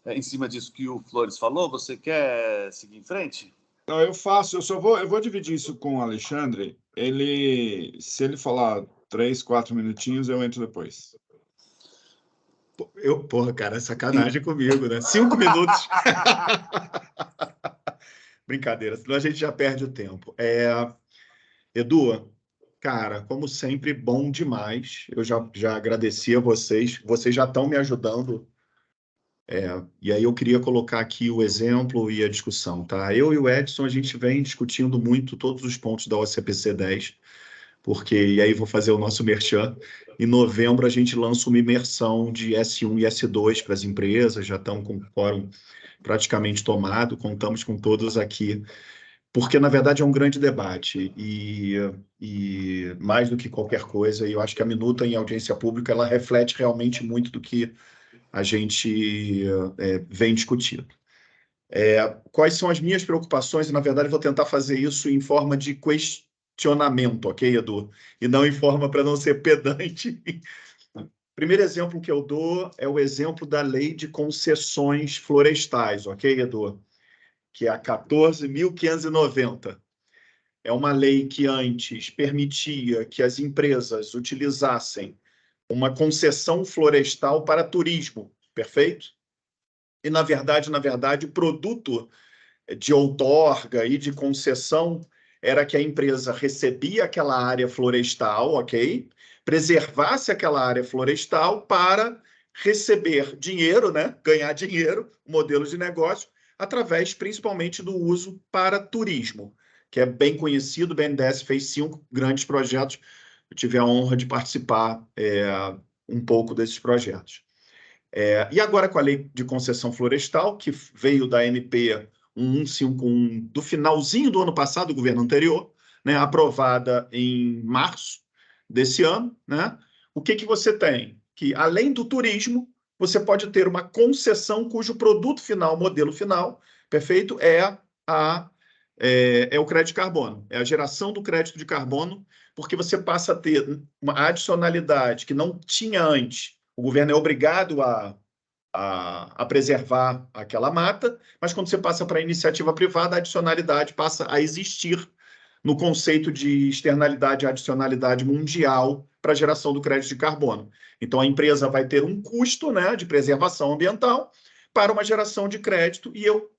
em cima disso que o Flores falou? Você quer seguir em frente? Não, eu vou dividir isso com o Alexandre. Se ele falar 3, 4 minutinhos, eu entro depois. Porra, cara, é sacanagem comigo, né? 5 minutos. Brincadeira, senão a gente já perde o tempo. Edu, cara, como sempre, bom demais. Eu já agradeci a vocês. Vocês já estão me ajudando. E aí eu queria colocar aqui o exemplo e a discussão, tá? Eu e o Edson, a gente vem discutindo muito todos os pontos da OCPC 10, e aí vou fazer o nosso merchan. Em novembro, a gente lança uma imersão de S1 e S2 para as empresas, já estão com o quórum praticamente tomado, contamos com todos aqui, porque, na verdade, é um grande debate, e mais do que qualquer coisa, eu acho que a minuta em audiência pública, ela reflete realmente muito do que a gente vem discutindo. Quais são as minhas preocupações? E, na verdade, vou tentar fazer isso em forma de questionamento, ok, Edu? E não em forma para não ser pedante. Primeiro exemplo que eu dou é o exemplo da Lei de Concessões Florestais, ok, Edu? Que é a 14.590. É uma lei que antes permitia que as empresas utilizassem uma concessão florestal para turismo, perfeito? E, na verdade, o produto de outorga e de concessão era que a empresa recebia aquela área florestal, ok? Preservasse aquela área florestal para receber dinheiro, né? Ganhar dinheiro, modelo de negócio, através principalmente do uso para turismo, que é bem conhecido. O BNDES fez 5 grandes projetos. Eu tive a honra de participar um pouco desses projetos. E agora com a lei de concessão florestal, que veio da MP 1151 do finalzinho do ano passado, do governo anterior, né, aprovada em março desse ano, né, o que você tem? Que, além do turismo, você pode ter uma concessão cujo produto final, modelo final, perfeito, é o crédito de carbono, é a geração do crédito de carbono, porque você passa a ter uma adicionalidade que não tinha antes. O governo é obrigado a preservar aquela mata, mas quando você passa para a iniciativa privada, a adicionalidade passa a existir no conceito de externalidade e adicionalidade mundial para a geração do crédito de carbono. Então, a empresa vai ter um custo, né, de preservação ambiental para uma geração de crédito, e eu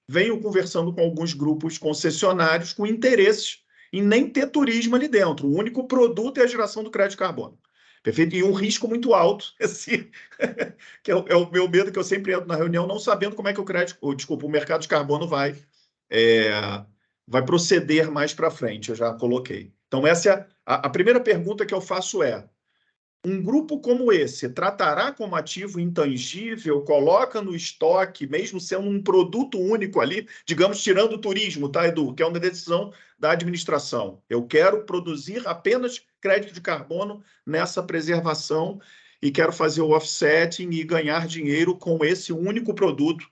venho conversando com alguns grupos concessionários com interesses em nem ter turismo ali dentro. O único produto é a geração do crédito de carbono. Perfeito? E um risco muito alto, que é o meu medo, que eu sempre entro na reunião não sabendo como é que o mercado de carbono vai proceder mais para frente. Eu já coloquei. Então, essa é a primeira pergunta que eu faço um grupo como esse tratará como ativo intangível, coloca no estoque, mesmo sendo um produto único ali, digamos, tirando o turismo, tá, Edu? Que é uma decisão da administração. Eu quero produzir apenas crédito de carbono nessa preservação e quero fazer o offsetting e ganhar dinheiro com esse único produto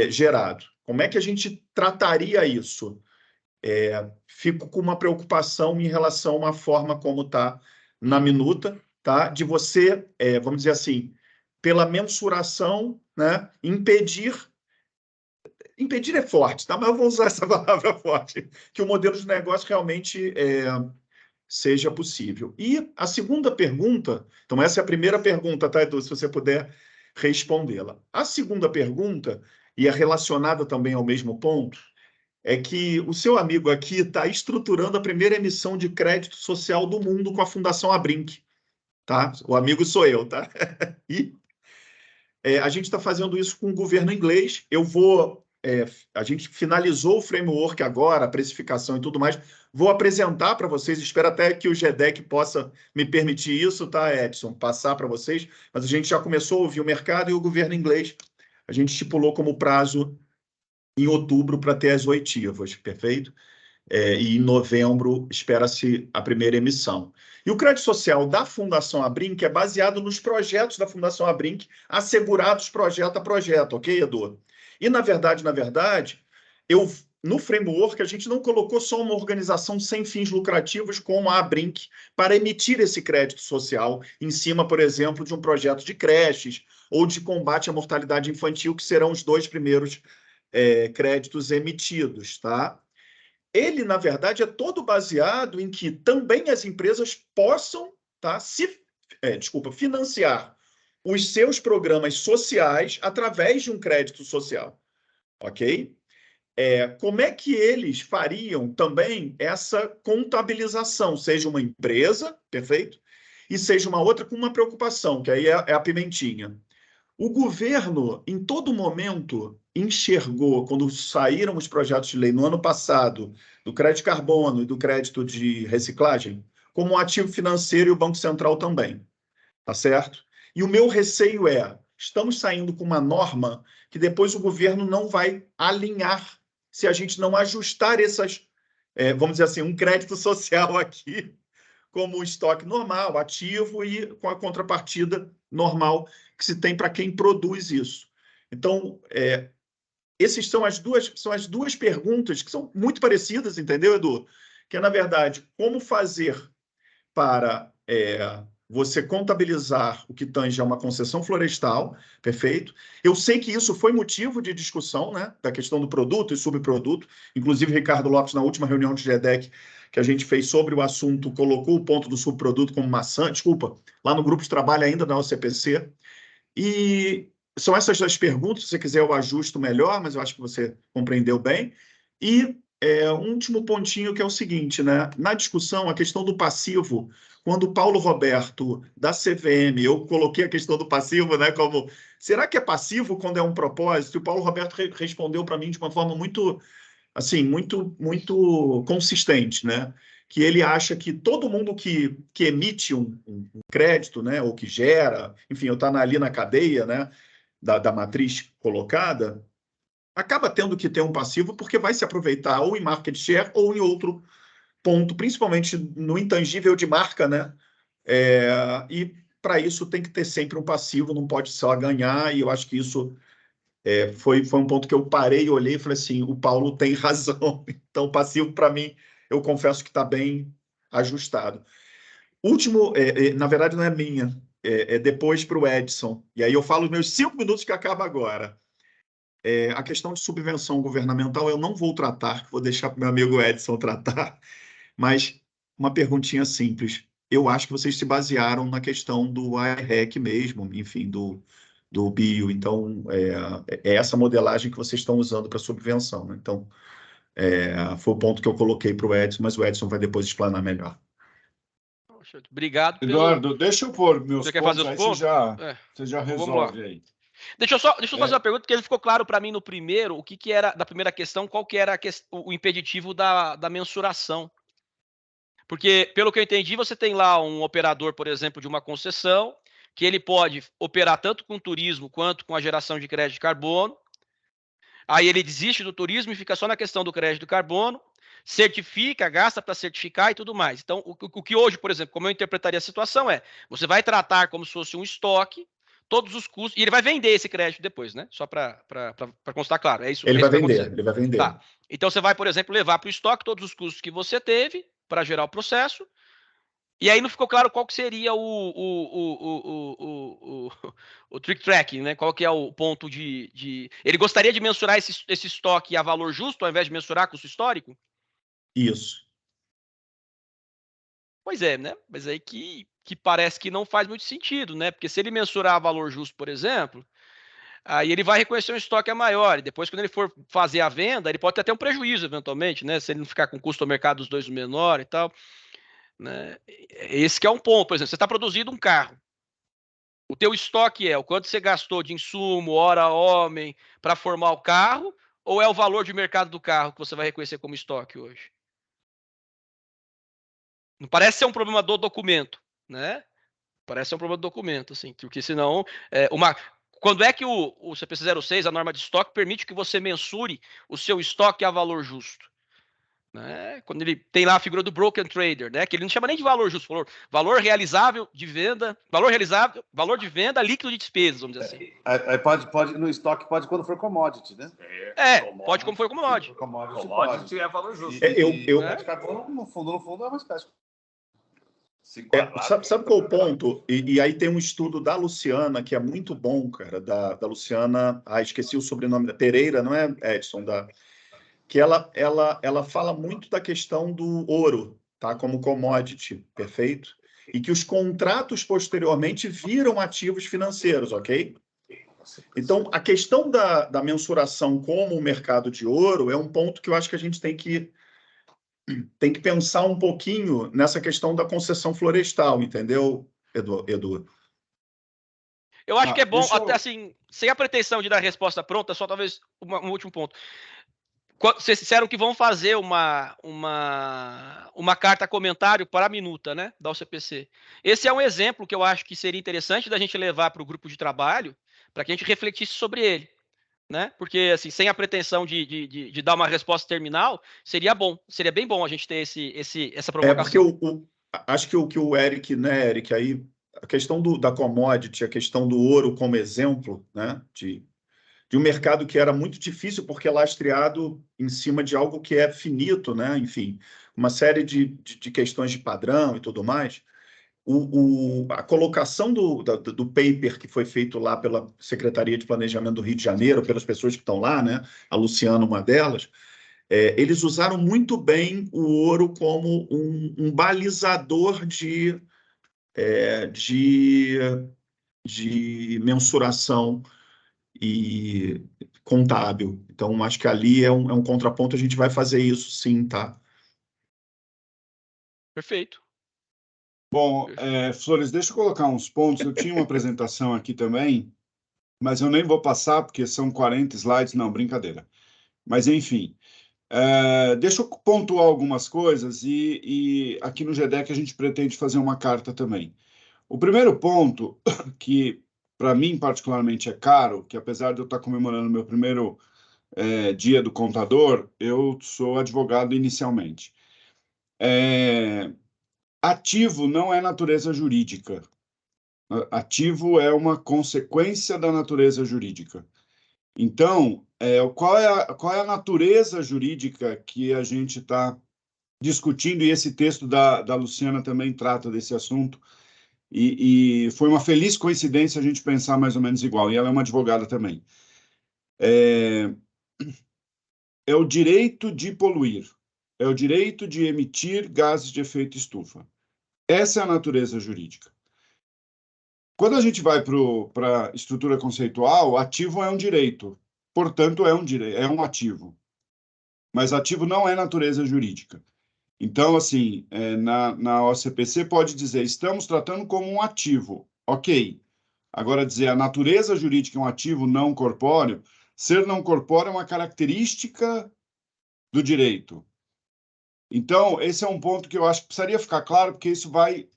gerado. Como é que a gente trataria isso? Fico com uma preocupação em relação a uma forma como está na minuta, tá? De você, vamos dizer assim, pela mensuração, né, impedir é forte, tá? Mas eu vou usar essa palavra forte, que o modelo de negócio realmente seja possível. E a segunda pergunta, então essa é a primeira pergunta, tá, Edu? Se você puder respondê-la. A segunda pergunta, e é relacionada também ao mesmo ponto, é que o seu amigo aqui está estruturando a primeira emissão de crédito social do mundo com a Fundação Abrinq, tá? O amigo sou eu, tá? E a gente está fazendo isso com o governo inglês. A gente finalizou o framework agora, a precificação e tudo mais. Vou apresentar para vocês, espero até que o GEDEC possa me permitir isso, tá, Edson? Passar para vocês, mas a gente já começou a ouvir o mercado e o governo inglês a gente estipulou como prazo em outubro para ter as oitivas, perfeito? E em novembro espera-se a primeira emissão. E o crédito social da Fundação Abrinq é baseado nos projetos da Fundação Abrinq, assegurados projeto a projeto, ok, Edu? E, na verdade, no framework, a gente não colocou só uma organização sem fins lucrativos como a Abrinq para emitir esse crédito social em cima, por exemplo, de um projeto de creches ou de combate à mortalidade infantil, que serão os 2 primeiros créditos emitidos, tá? Ele, na verdade, é todo baseado em que também as empresas possam, tá, financiar os seus programas sociais através de um crédito social, ok? Como é que eles fariam também essa contabilização, seja uma empresa, perfeito? E seja uma outra com uma preocupação, que aí é a pimentinha. O governo, em todo momento, enxergou, quando saíram os projetos de lei no ano passado, do crédito de carbono e do crédito de reciclagem, como um ativo financeiro e o Banco Central também, tá certo? E o meu receio estamos saindo com uma norma que depois o governo não vai alinhar se a gente não ajustar essas, vamos dizer assim, um crédito social aqui, como um estoque normal, ativo e com a contrapartida normal que se tem para quem produz isso. Então, essas são as duas perguntas que são muito parecidas, entendeu, Edu? Que é, na verdade, como fazer para você contabilizar o que tange a uma concessão florestal, perfeito? Eu sei que isso foi motivo de discussão, né, da questão do produto e subproduto. Inclusive, Ricardo Lopes, na última reunião de GEDEC que a gente fez sobre o assunto, colocou o ponto do subproduto como maçã, lá no grupo de trabalho ainda da OCPC. E são essas as perguntas, se você quiser eu ajusto melhor, mas eu acho que você compreendeu bem. E um último pontinho que é o seguinte, né? Na discussão, a questão do passivo, quando o Paulo Roberto, da CVM, eu coloquei a questão do passivo, né, como, será que é passivo quando é um propósito? E o Paulo Roberto respondeu para mim de uma forma muito, assim, muito consistente, né? Que ele acha que todo mundo que emite um crédito, né, ou que gera, enfim, está ali na cadeia, né, da matriz colocada, acaba tendo que ter um passivo porque vai se aproveitar ou em market share ou em outro ponto, principalmente no intangível de marca, né? E para isso tem que ter sempre um passivo, não pode só ganhar, e eu acho que isso foi um ponto que eu parei e olhei e falei assim, o Paulo tem razão. Então, o passivo, para mim, eu confesso que está bem ajustado. Último, na verdade, não é minha, depois para o Edson. E aí eu falo os meus 5 minutos que acaba agora. A questão de subvenção governamental eu não vou tratar, vou deixar para o meu amigo Edson tratar, mas uma perguntinha simples. Eu acho que vocês se basearam na questão do IREC mesmo, enfim, do bio. Então, é essa modelagem que vocês estão usando para subvenção, né? Então, foi o ponto que eu coloquei para o Edson, mas o Edson vai depois explanar melhor. Obrigado pelo... Eduardo, deixa eu pôr meus você quer fazer os pontos? Você já resolve aí. Deixa eu fazer uma pergunta, porque ele ficou claro para mim no primeiro, o que era, da primeira questão, qual que era o impeditivo da mensuração. Porque, pelo que eu entendi, você tem lá um operador, por exemplo, de uma concessão, que ele pode operar tanto com turismo quanto com a geração de crédito de carbono. Aí ele desiste do turismo e fica só na questão do crédito de carbono, certifica, gasta para certificar e tudo mais. Então, o que hoje, por exemplo, como eu interpretaria a situação você vai tratar como se fosse um estoque, todos os custos, e ele vai vender esse crédito depois, né? Só para constar claro, é isso. Ele vai vender. Tá. Então, você vai, por exemplo, levar para o estoque todos os custos que você teve para gerar o processo, e aí não ficou claro qual que seria o trick tracking, né? Qual que é o ponto de... Ele gostaria de mensurar esse estoque a valor justo, ao invés de mensurar custo histórico? Isso. Pois é, né? Mas aí que parece que não faz muito sentido, né? Porque se ele mensurar a valor justo, por exemplo, aí ele vai reconhecer um estoque maior, e depois, quando ele for fazer a venda, ele pode até ter um prejuízo, eventualmente, né? Se ele não ficar com o custo ao mercado dos dois menor e tal. Né? Esse que é um ponto. Por exemplo, você está produzindo um carro. O teu estoque é o quanto você gastou de insumo, hora, homem, para formar o carro, ou é o valor de mercado do carro que você vai reconhecer como estoque hoje? Não parece ser um problema do documento, né? Parece ser um problema do documento, assim, porque senão, quando é que o CPC 06, a norma de estoque, permite que você mensure o seu estoque a valor justo? Né? Quando ele tem lá a figura do broker trader, né? Que ele não chama nem de valor justo, valor realizável de venda, valor realizável, valor de venda líquido de despesas, vamos dizer assim. Aí pode no estoque, pode quando for commodity, né? Pode como for commodity. Commodity é valor justo. No fundo é uma espécie. Sabe qual é o ponto? E aí tem um estudo da Luciana, que é muito bom, cara, da Luciana, esqueci o sobrenome, Pereira, não é, Edson, que ela fala muito da questão do ouro, tá, como commodity, perfeito? E que os contratos posteriormente viram ativos financeiros, ok? Então, a questão da mensuração como o mercado de ouro é um ponto que eu acho que a gente tem que pensar um pouquinho nessa questão da concessão florestal, entendeu, Edu? Eu acho que é bom, até assim, sem a pretensão de dar a resposta pronta, só talvez um último ponto. Vocês disseram que vão fazer uma carta comentário para a minuta, né, da OCPC. Esse é um exemplo que eu acho que seria interessante da gente levar para o grupo de trabalho, para que a gente refletisse sobre ele, né? Porque, assim, sem a pretensão de dar uma resposta terminal, seria bem bom a gente ter essa provocação. Porque acho que o Eric, né, Eric, aí, a questão da commodity, a questão do ouro como exemplo, né, de um mercado que era muito difícil porque é lastreado em cima de algo que é finito, né? Enfim, uma série de questões de padrão e tudo mais. A colocação do paper que foi feito lá pela Secretaria de Planejamento do Rio de Janeiro, pelas pessoas que estão lá, né? A Luciana, uma delas, eles usaram muito bem o ouro como um balizador de mensuração e contábil. Então, acho que ali é um contraponto, a gente vai fazer isso sim, tá? Perfeito. Bom, Flores, deixa eu colocar uns pontos. Eu tinha uma apresentação aqui também, mas eu nem vou passar, porque são 40 slides. Não, brincadeira. Mas, enfim, deixa eu pontuar algumas coisas e aqui no GDEC a gente pretende fazer uma carta também. O primeiro ponto, que para mim particularmente é caro, que apesar de eu estar comemorando meu primeiro dia do contador, eu sou advogado inicialmente. Ativo não é natureza jurídica. Ativo é uma consequência da natureza jurídica. Então, qual é a natureza jurídica que a gente está discutindo? E esse texto da Luciana também trata desse assunto. E foi uma feliz coincidência a gente pensar mais ou menos igual. E ela é uma advogada também. É o direito de poluir. É o direito de emitir gases de efeito estufa. Essa é a natureza jurídica. Quando a gente vai para a estrutura conceitual, ativo é um direito, portanto, é um ativo. Mas ativo não é natureza jurídica. Então, assim, na OCPC pode dizer, estamos tratando como um ativo. Ok. Agora, dizer a natureza jurídica é um ativo não corpóreo, ser não corpóreo é uma característica do direito. Então, esse é um ponto que eu acho que precisaria ficar claro, porque isso vai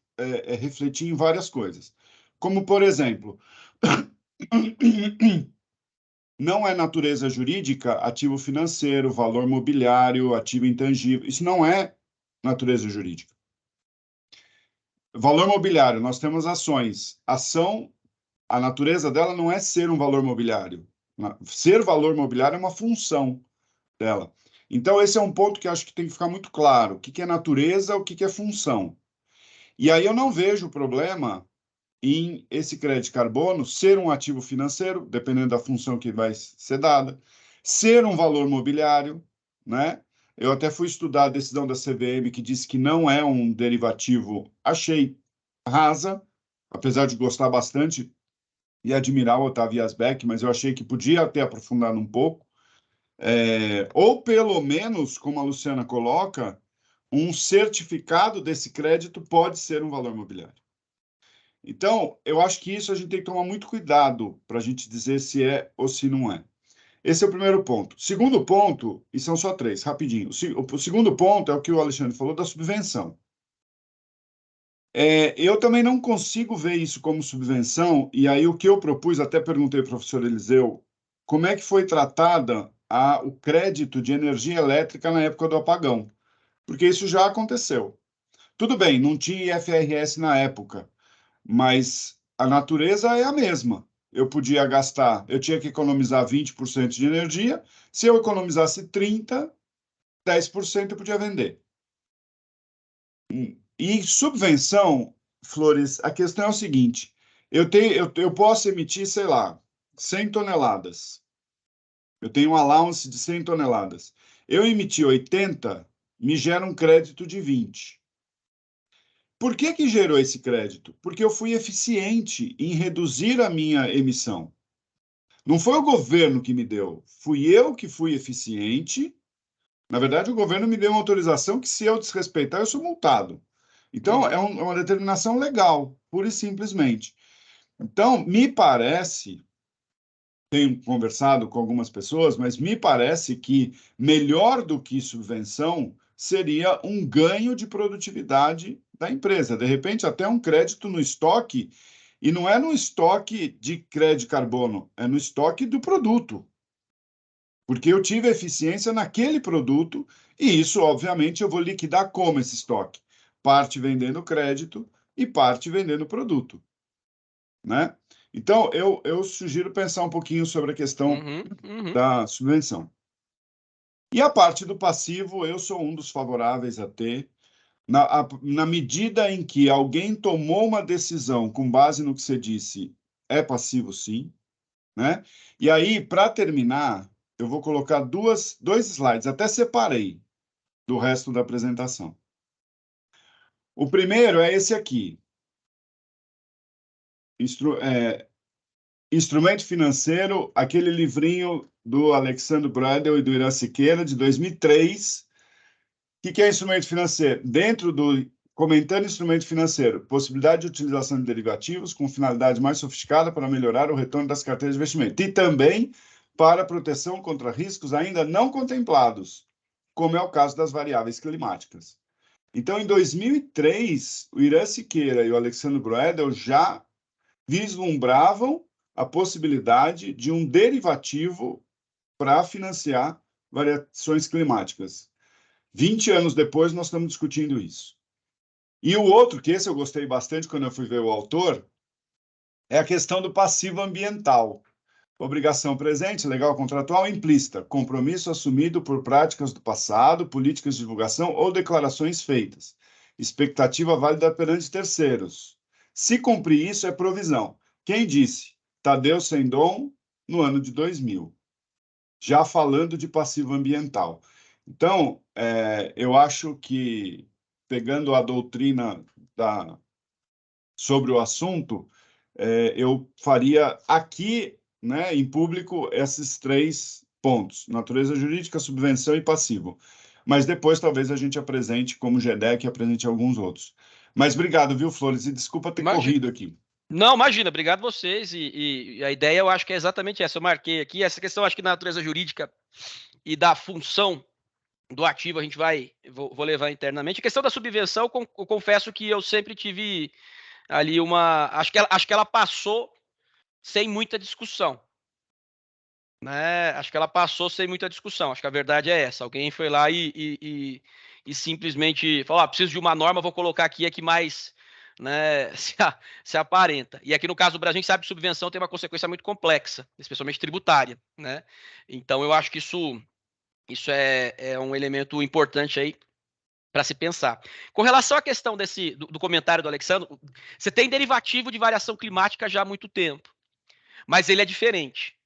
refletir em várias coisas. Como, por exemplo, não é natureza jurídica ativo financeiro, valor mobiliário, ativo intangível. Isso não é natureza jurídica. Valor mobiliário, nós temos ações. Ação, a natureza dela não é ser um valor mobiliário. Ser valor mobiliário é uma função dela. Então, esse é um ponto que acho que tem que ficar muito claro. O que é natureza, o que é função. E aí eu não vejo problema em esse crédito de carbono ser um ativo financeiro, dependendo da função que vai ser dada, ser um valor mobiliário, né? Eu até fui estudar a decisão da CVM que disse que não é um derivativo, achei rasa, apesar de gostar bastante e admirar o Otávio Asbeck, mas eu achei que podia até aprofundar um pouco. Ou pelo menos, como a Luciana coloca, um certificado desse crédito pode ser um valor mobiliário. Então, eu acho que isso a gente tem que tomar muito cuidado para a gente dizer se é ou se não é. Esse é o primeiro ponto. Segundo ponto, e são só 3, rapidinho. O segundo ponto é o que o Alexandre falou da subvenção. Eu também não consigo ver isso como subvenção, e aí o que eu propus, até perguntei ao professor Eliseu, como é que foi tratada o crédito de energia elétrica na época do apagão? Porque isso já aconteceu. Tudo bem, não tinha IFRS na época, mas a natureza é a mesma. Eu podia gastar, eu tinha que economizar 20% de energia, se eu economizasse 30%, 10% eu podia vender. E subvenção, Flores, a questão é o seguinte: eu posso emitir, sei lá, 100 toneladas. Eu tenho um allowance de 100 toneladas. Eu emiti 80, me gera um crédito de 20. Por que gerou esse crédito? Porque eu fui eficiente em reduzir a minha emissão. Não foi o governo que me deu, fui eu que fui eficiente. Na verdade, o governo me deu uma autorização que, se eu desrespeitar, eu sou multado. Então, é uma determinação legal, pura e simplesmente. Então, me parece, tenho conversado com algumas pessoas, mas me parece que melhor do que subvenção seria um ganho de produtividade da empresa. De repente, até um crédito no estoque, e não é no estoque de crédito de carbono, é no estoque do produto. Porque eu tive eficiência naquele produto e isso, obviamente, eu vou liquidar como esse estoque? Parte vendendo crédito e parte vendendo produto, né? Então, eu sugiro pensar um pouquinho sobre a questão da subvenção. E a parte do passivo, eu sou um dos favoráveis a ter, na medida em que alguém tomou uma decisão com base no que você disse, é passivo sim, né? E aí, para terminar, eu vou colocar dois slides, até separei do resto da apresentação. O primeiro é esse aqui. Instrumento financeiro, aquele livrinho do Alexandre Bradel e do Irã Siqueira, de 2003. O que é instrumento financeiro? Dentro do comentando instrumento financeiro, possibilidade de utilização de derivativos com finalidade mais sofisticada para melhorar o retorno das carteiras de investimento. E também para proteção contra riscos ainda não contemplados, como é o caso das variáveis climáticas. Então, em 2003, o Irã Siqueira e o Alexandre Bradel já vislumbravam a possibilidade de um derivativo para financiar variações climáticas. 20 anos depois, nós estamos discutindo isso. E o outro, que esse eu gostei bastante quando eu fui ver o autor, é a questão do passivo ambiental. Obrigação presente, legal contratual, implícita, compromisso assumido por práticas do passado, políticas de divulgação ou declarações feitas. Expectativa válida perante terceiros. Se cumprir isso, é provisão. Quem disse? Tadeu Sendon, no ano de 2000. Já falando de passivo ambiental. Então, eu acho que, pegando a doutrina sobre o assunto, eu faria aqui, né, em público, esses 3 pontos: natureza jurídica, subvenção e passivo. Mas depois talvez a gente apresente, como GEDEC, apresente alguns outros. Mas obrigado, viu, Flores? E desculpa ter corrido aqui. Não, imagina, obrigado vocês. E a ideia eu acho que é exatamente essa. Eu marquei aqui. Essa questão, acho que da natureza jurídica e da função do ativo a gente vou levar internamente. A questão da subvenção, eu confesso que eu sempre tive ali acho que ela passou sem muita discussão. Né? Acho que ela passou sem muita discussão. Acho que a verdade é essa. Alguém foi lá e simplesmente falou: preciso de uma norma, vou colocar aqui a que mais, né, se aparenta. E aqui no caso do Brasil, a gente sabe que subvenção tem uma consequência muito complexa, especialmente tributária. Né? Então eu acho que isso é um elemento importante aí para se pensar. Com relação à questão do comentário do Alexandre, você tem derivativo de variação climática já há muito tempo, mas ele é diferente.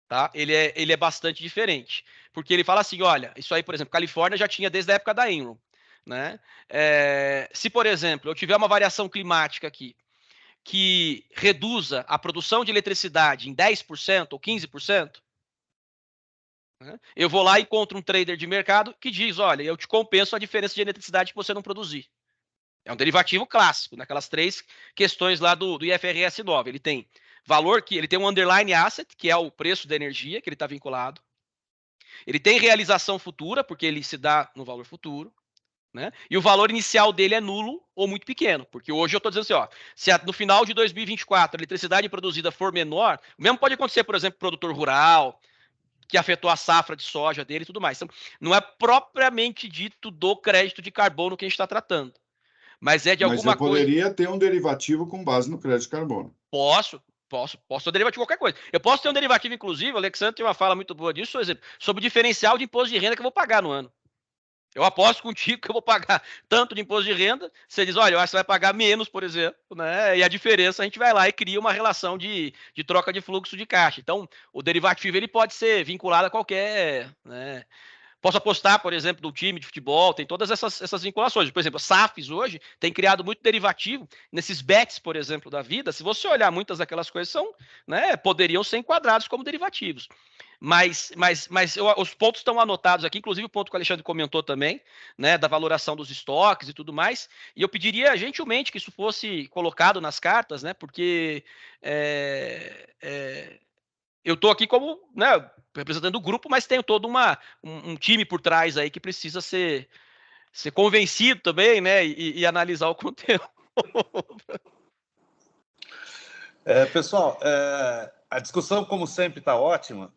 Tá? Ele é bastante diferente, porque ele fala assim, olha, isso aí, por exemplo, Califórnia já tinha desde a época da Enron. Né? Se, por exemplo, eu tiver uma variação climática aqui que reduza a produção de eletricidade em 10% ou 15%, né? Eu vou lá e encontro um trader de mercado que diz, olha, eu te compenso a diferença de eletricidade que você não produzir. É um derivativo clássico, naquelas 3 questões lá do IFRS 9. Ele tem valor ele tem um underlying asset, que é o preço da energia que ele está vinculado. Ele tem realização futura, porque ele se dá no valor futuro. né? E o valor inicial dele é nulo ou muito pequeno, porque hoje eu estou dizendo assim, ó, se no final de 2024 a eletricidade produzida for menor, o mesmo pode acontecer, por exemplo, produtor rural, que afetou a safra de soja dele e tudo mais. Então, não é propriamente dito do crédito de carbono que a gente está tratando, mas é de alguma coisa... Mas eu poderia ter um derivativo com base no crédito de carbono. Posso ter um derivativo de qualquer coisa. Eu posso ter um derivativo, inclusive, o Alexandre tem uma fala muito boa disso, por exemplo, sobre o diferencial de imposto de renda que eu vou pagar no ano. Eu aposto contigo que eu vou pagar tanto de imposto de renda, você diz, olha, eu acho que você vai pagar menos, por exemplo, né? E a diferença a gente vai lá e cria uma relação de troca de fluxo de caixa. Então, o derivativo ele pode ser vinculado a qualquer, né? Posso apostar, por exemplo, do time de futebol, tem todas essas vinculações. Por exemplo, a SAFs hoje tem criado muito derivativo nesses bets, por exemplo, da vida. Se você olhar, muitas daquelas coisas são, né, poderiam ser enquadrados como derivativos. Mas os pontos estão anotados aqui, inclusive o ponto que o Alexandre comentou também, né, da valoração dos estoques e tudo mais. E eu pediria gentilmente que isso fosse colocado nas cartas, né, porque eu estou aqui como, né, representando o grupo, mas tenho todo um time por trás aí que precisa ser convencido também, né, e analisar o conteúdo. Pessoal, a discussão, como sempre, está ótima,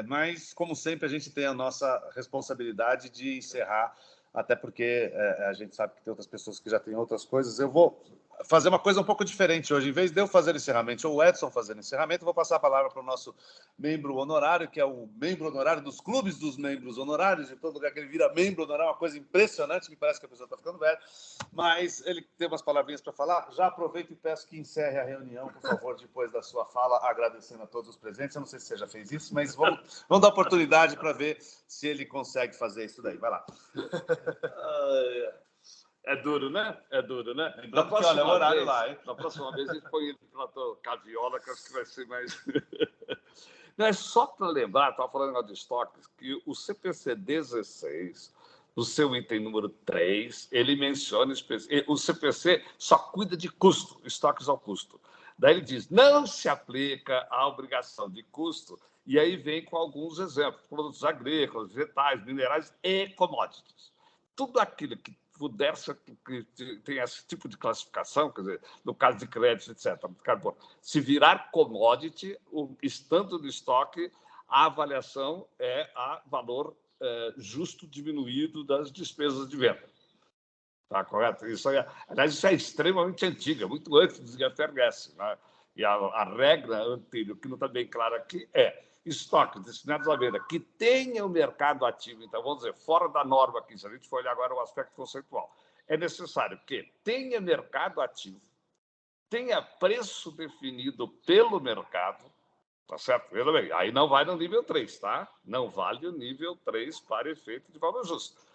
mas, como sempre, a gente tem a nossa responsabilidade de encerrar, até porque a gente sabe que tem outras pessoas que já têm outras coisas. Eu vou fazer uma coisa um pouco diferente hoje. Em vez de eu fazer o encerramento ou o Edson fazer o encerramento, eu vou passar a palavra para o nosso membro honorário, que é o membro honorário dos clubes dos membros honorários. Em todo lugar que ele vira membro honorário, uma coisa impressionante, me parece que a pessoa está ficando velha. Mas ele tem umas palavrinhas para falar. Já aproveito e peço que encerre a reunião, por favor, depois da sua fala, agradecendo a todos os presentes. Eu não sei se você já fez isso, mas vamos dar oportunidade para ver se ele consegue fazer isso daí. Vai lá. É duro, né? É duro, né? Da próxima horário lá, hein? Da próxima vez a gente põe ele para caviola, que acho que vai ser mais... Não, é só para lembrar, estava falando de estoques, que o CPC 16, no seu item número 3, ele menciona... O CPC só cuida de custo, estoques ao custo. Daí ele diz, não se aplica a obrigação de custo, e aí vem com alguns exemplos, produtos agrícolas, vegetais, minerais e commodities. Tudo aquilo que puder ser, que tem esse tipo de classificação, quer dizer, no caso de crédito, etc., de carbono, se virar commodity, estando no estoque, a avaliação é a valor justo diminuído das despesas de venda. Está correto? Aliás, isso é extremamente antiga, muito antes do IFRS, né? E a regra anterior, que não está bem clara aqui, é estoques destinados à venda que tenham mercado ativo. Então, vamos dizer, fora da norma aqui, se a gente for olhar agora o aspecto conceitual, é necessário que tenha mercado ativo, tenha preço definido pelo mercado, tá certo? Veja bem, aí não vai no nível 3, tá? Não vale o nível 3 para efeito de valor justo.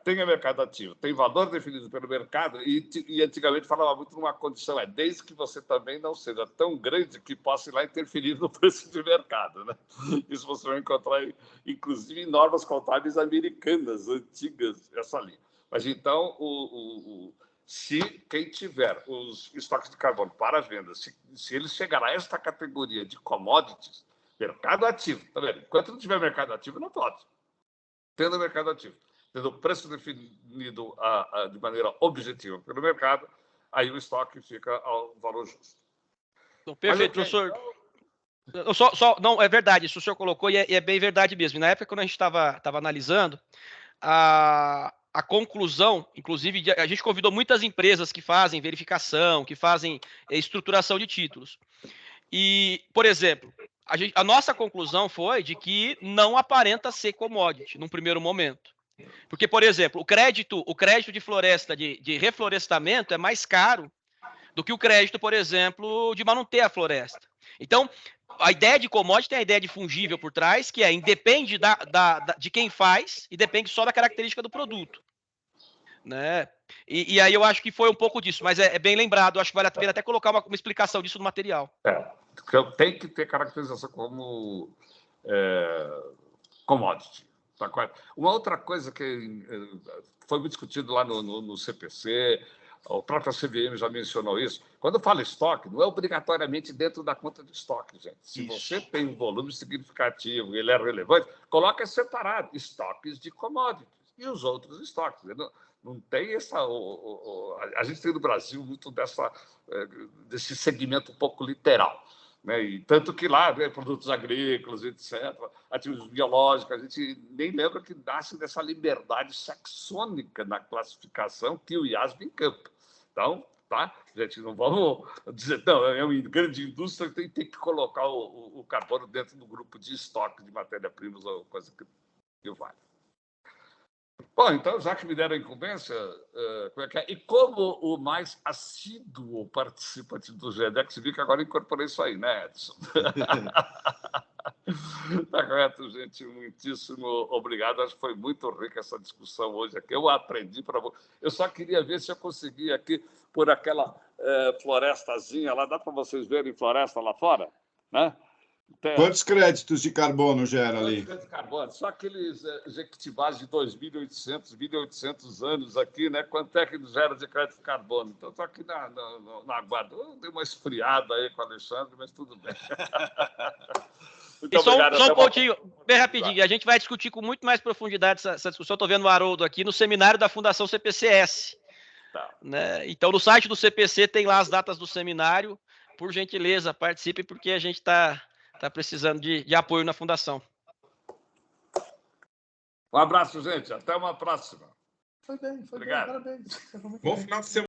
Tenha mercado ativo, tem valor definido pelo mercado, e antigamente falava muito numa condição, desde que você também não seja tão grande que possa ir lá interferir no preço de mercado, né? Isso você vai encontrar, inclusive, em normas contábeis americanas, antigas, essa linha. Mas, então, se quem tiver os estoques de carbono para venda, se ele chegar a esta categoria de commodities, mercado ativo, tá vendo? Enquanto não tiver mercado ativo, não pode. Tendo mercado ativo, tendo o preço definido de maneira objetiva pelo mercado, aí o estoque fica ao valor justo. Então, perfeito, professor. Não, é verdade, isso o senhor colocou e é bem verdade mesmo. Na época, quando a gente estava analisando, a conclusão, inclusive, a gente convidou muitas empresas que fazem verificação, que fazem estruturação de títulos. E, por exemplo, a nossa conclusão foi de que não aparenta ser commodity num primeiro momento. Porque, por exemplo, o crédito de floresta, de reflorestamento, é mais caro do que o crédito, por exemplo, de manter a floresta. Então, a ideia de commodity tem a ideia de fungível por trás, que independe de quem faz e depende só da característica do produto. Né? E aí eu acho que foi um pouco disso, mas é bem lembrado, acho que vale a pena até colocar uma explicação disso no material. Tem que ter caracterização como commodity. Tá correto? Uma outra coisa que foi muito discutido lá no CPC, o próprio CVM já mencionou isso. Quando eu falo estoque, não é obrigatoriamente dentro da conta de estoque, gente. Se você tem um volume significativo e ele é relevante, coloca separado estoques de commodities. e os outros estoques. Não tem essa... A gente tem no Brasil muito desse segmento um pouco literal. Né? E tanto que lá, né, produtos agrícolas, etc., ativos biológicos, a gente nem lembra que nasce dessa liberdade saxônica na classificação que o IASB encampa. Então, tá? Gente, não vamos dizer, não, é uma grande indústria que tem que colocar o carbono dentro do grupo de estoque de matéria-primas ou coisa que vale. Bom, então, já que me deram a incumbência, e como o mais assíduo participante do GEDEX, vi que agora incorporei isso aí, né, Edson? Tá correto, gente, muitíssimo obrigado. Acho que foi muito rica essa discussão hoje aqui. Eu aprendi para você. Eu só queria ver se eu conseguia aqui, por aquela florestazinha lá, dá para vocês verem floresta lá fora? Né? Quantos créditos de carbono gera ali? Créditos de carbono, só aqueles jequitibás de 2.800 anos aqui, né? Quanto é que gera de crédito de carbono? Então, estou aqui na aguarda. Eu dei uma esfriada aí com o Alexandre, mas tudo bem. E só um pontinho, bem rapidinho. A gente vai discutir com muito mais profundidade essa discussão. Estou vendo o Haroldo aqui no seminário da Fundação CPCS. Tá. Né? Então, no site do CPC tem lá as datas do seminário. Por gentileza, participe, porque a gente está precisando de apoio na Fundação. Um abraço, gente. Até uma próxima. Foi bem, obrigado. Parabéns. Bom final de semana.